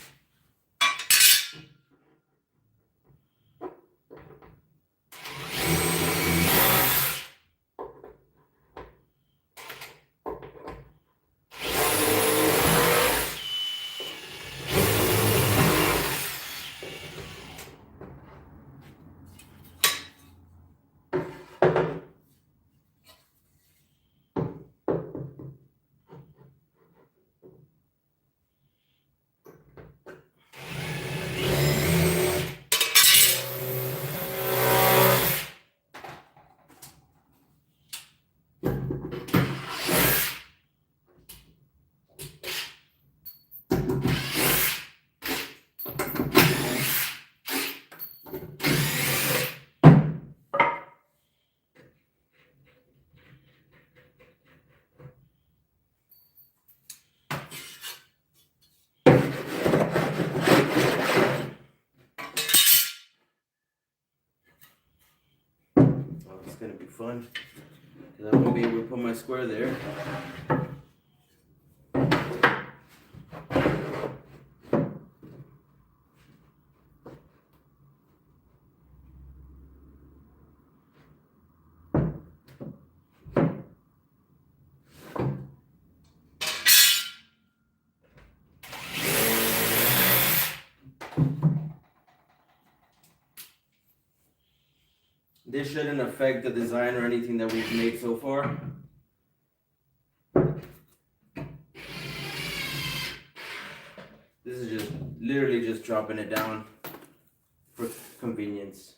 Oh, it's gonna be fun because I won't be able to put my square there. This shouldn't affect the design or anything that we've made so far. This is just literally just dropping it down for convenience.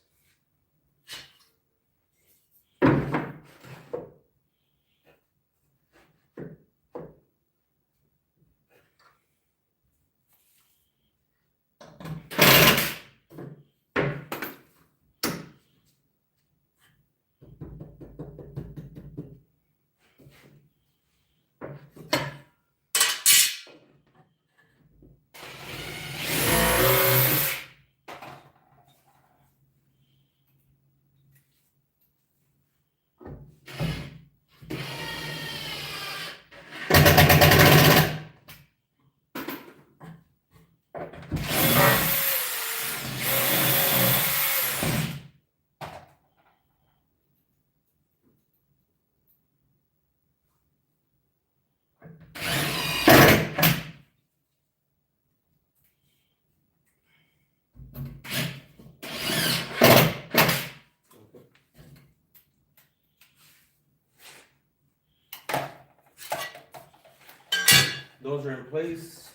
Those are in place.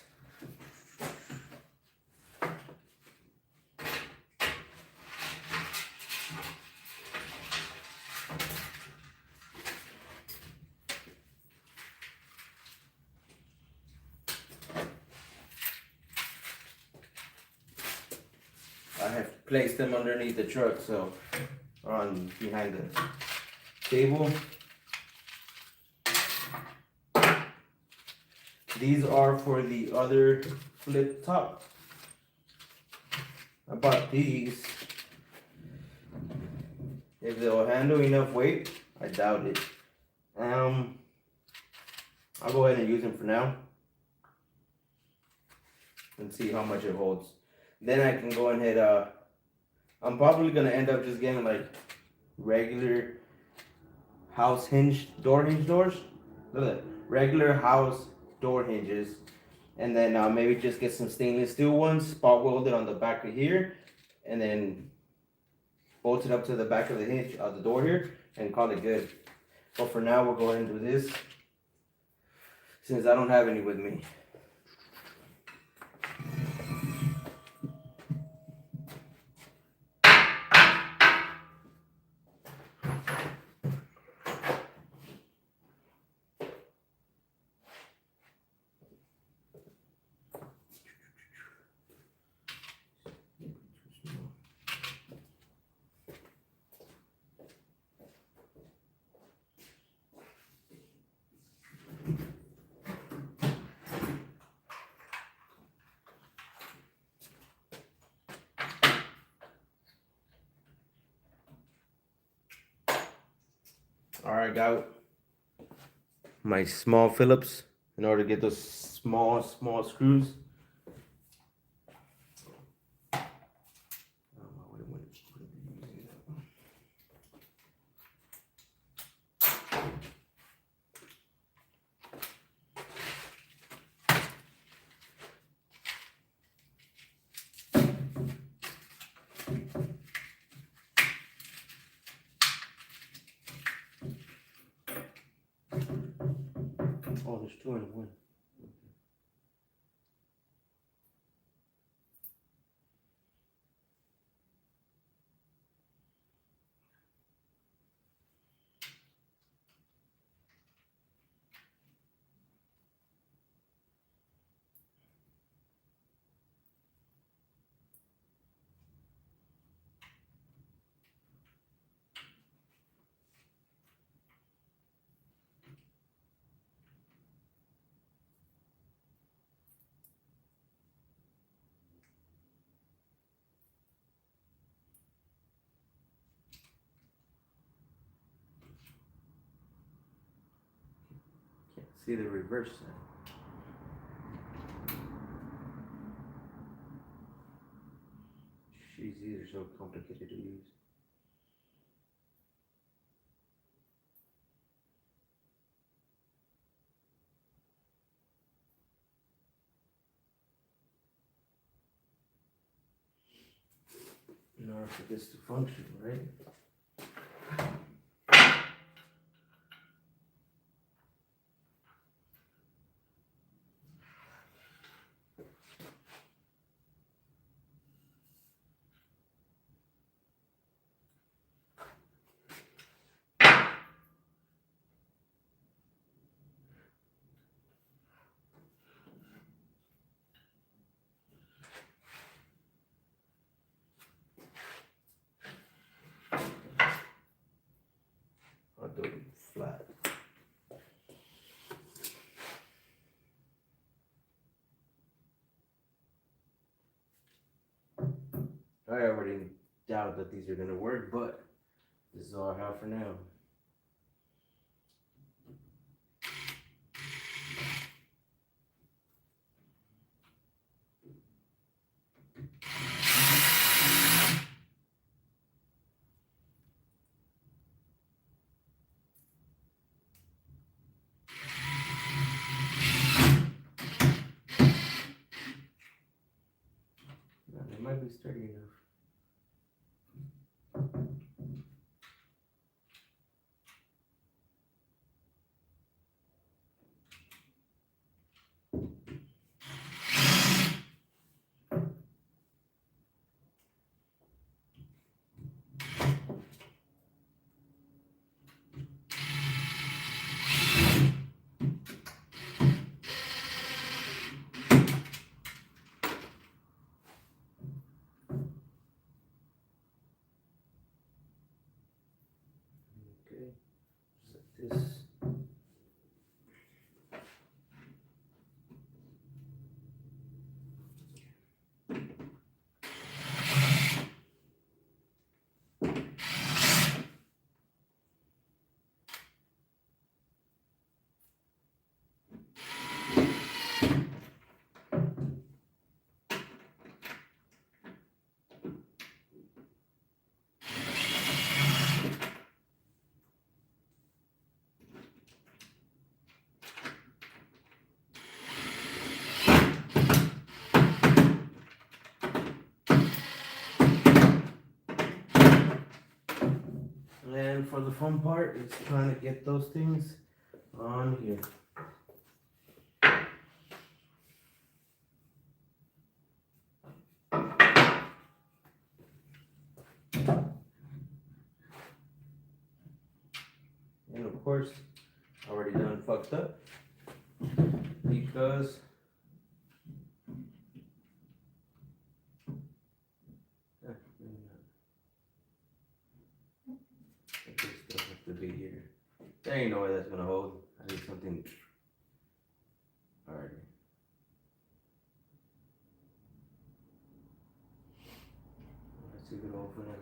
I have placed them underneath the truck, so on behind the table. These are for the other flip top. I bought these. If they'll handle enough weight, I doubt it. I'll go ahead and use them for now and see how much it holds. Then I can go ahead. I'm probably gonna end up just getting like regular house door hinge doors. Look at that, regular house door hinges, and then maybe just get some stainless steel ones, spot welded on the back of here, and then bolt it up to the back of the hinge of the door here, and call it good. But for now, we'll go ahead and do this, since I don't have any with me. Alright, got my small Phillips in order to get those small screws. Oh, there's two in one. Can't see the reverse side. Jeez, these are so complicated to use. In order for this to function, right? I already doubt that these are gonna work, but this is all I have for now. It might be sturdy enough. Okay, just like this. And for the fun part, it's trying to get those things on here. And of course, already done fucked up because maybe not. This stuff has to be here. There ain't no way that's gonna hold. I need something. Alright. Let's see if it'll open it.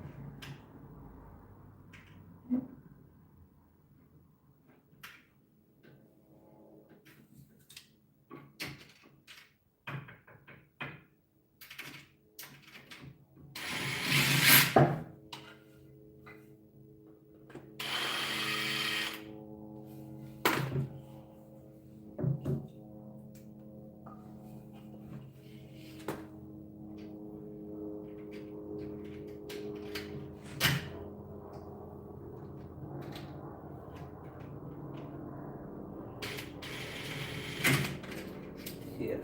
Yeah.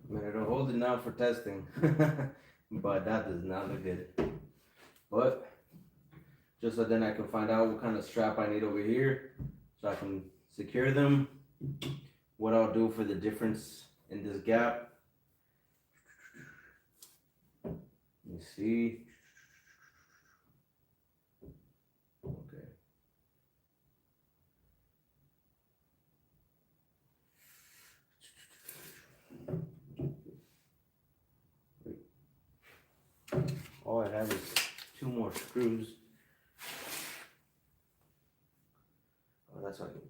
Man, it'll hold it now for testing, but that does not look good. But just so then I can find out what kind of strap I need over here, so I can secure them. What I'll do for the difference in this gap. Let me see. Okay. All I have is 2 more screws. Oh, that's what I need.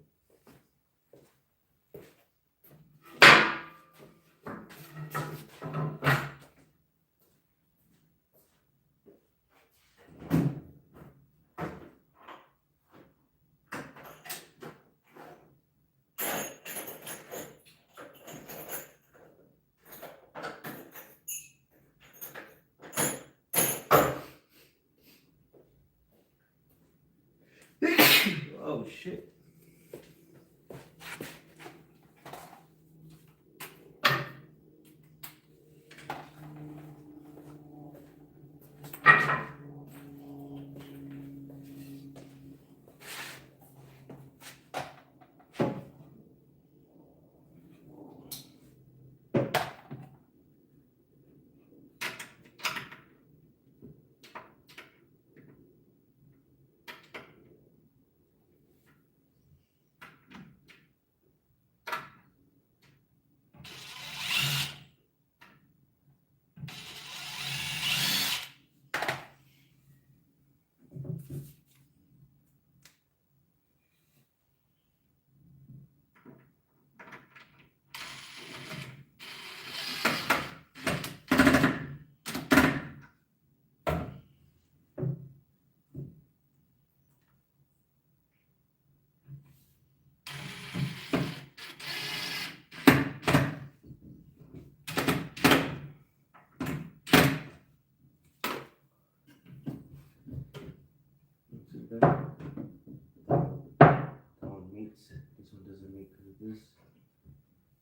This,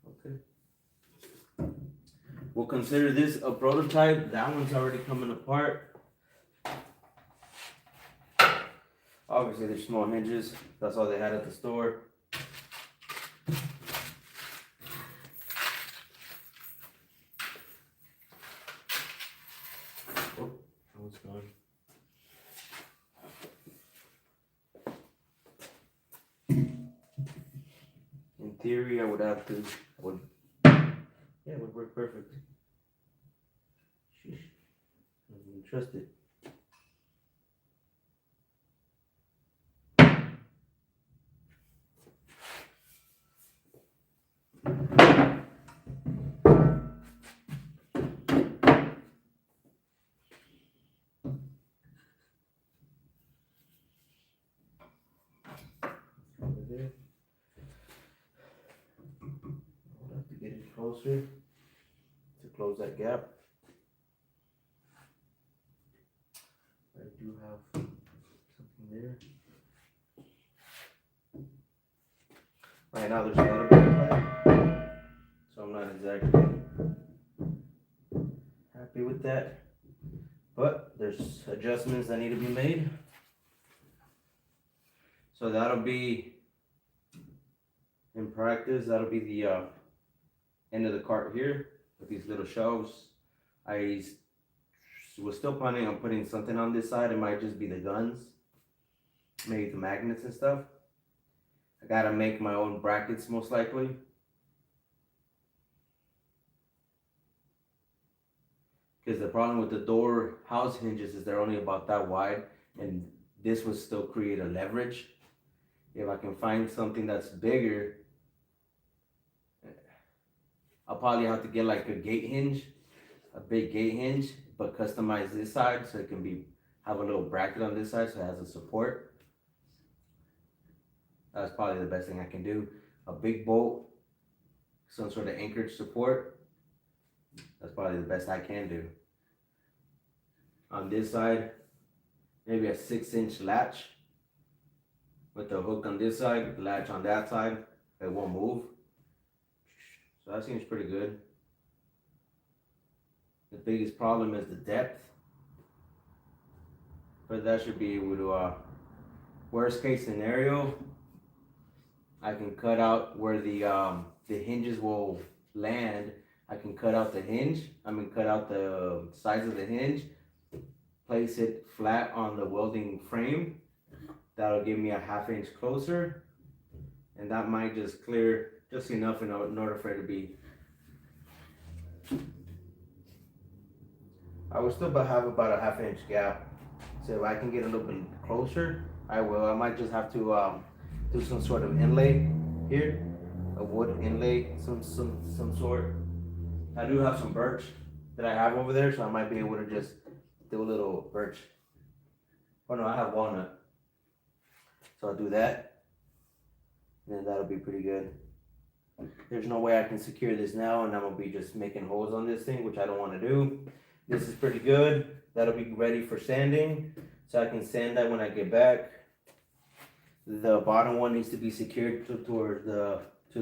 okay. We'll consider this a prototype. That one's already coming apart. Obviously, they're small hinges. That's all they had at the store. Oh, that one's gone. In theory, I would, yeah, it would work perfect. Sheesh. I don't even trust it. Over there. I'll have to get it closer to close that gap. I do have something there. Right now there's a little bit of play, so I'm not exactly happy with that. But there's adjustments that need to be made. So that'll be, in practice, that'll be the end of the cart here with these little shelves. I was still planning on putting something on this side. It might just be the guns, maybe the magnets and stuff. I gotta make my own brackets most likely. Because the problem with the door house hinges is they're only about that wide, and this would still create a leverage. If I can find something that's bigger, I'll probably have to get like a gate hinge, a big gate hinge, but customize this side so it can have a little bracket on this side so it has a support. That's probably the best thing I can do. A big bolt, some sort of anchored support. That's probably the best I can do. On this side, maybe a 6-inch latch with the hook on this side, the latch on that side. It won't move. So that seems pretty good. The biggest problem is the depth, but that should be able to, worst case scenario, I can cut out where the hinges will land. I can cut out the hinge, cut out the sides of the hinge, place it flat on the welding frame. That'll give me a 1/2 inch closer, and that might just clear just enough in order for it to be. I will still have about a 1/2 inch gap, so if I can get a little bit closer, I will. I might just have to do some sort of inlay here, a wood inlay, some sort. I do have some birch that I have over there, so I might be able to just do a little birch. Oh no, I have walnut. So I'll do that, and then that'll be pretty good. There's no way I can secure this now, and I'm gonna be just making holes on this thing, which I don't want to do. This is pretty good. That'll be ready for sanding, so I can sand that when I get back. The bottom one needs to be secured to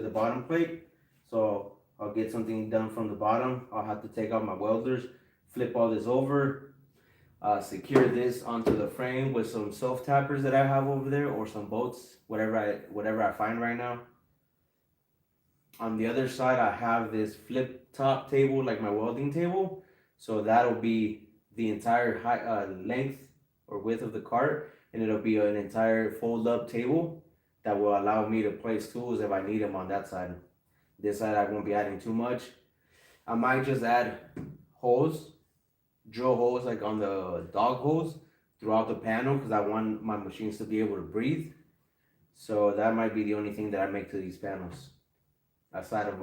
the bottom plate, so I'll get something done from the bottom. I'll have to take out my welders, flip all this over, secure this onto the frame with some self tappers that I have over there, or some bolts, whatever I find right now. On the other side, I have this flip top table, like my welding table, so that'll be the entire length or width of the cart, and it'll be an entire fold up table that will allow me to place tools if I need them on that side. This side I won't be adding too much. I might just add holes, drill holes like on the dog holes throughout the panel, because I want my machines to be able to breathe. So that might be the only thing that I make to these panels, aside of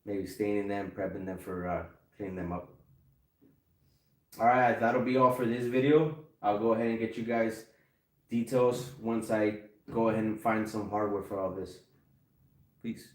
maybe staining them, prepping them for cleaning them up. Alright, that'll be all for this video. I'll go ahead and get you guys details once I go ahead and find some hardware for all this. Peace.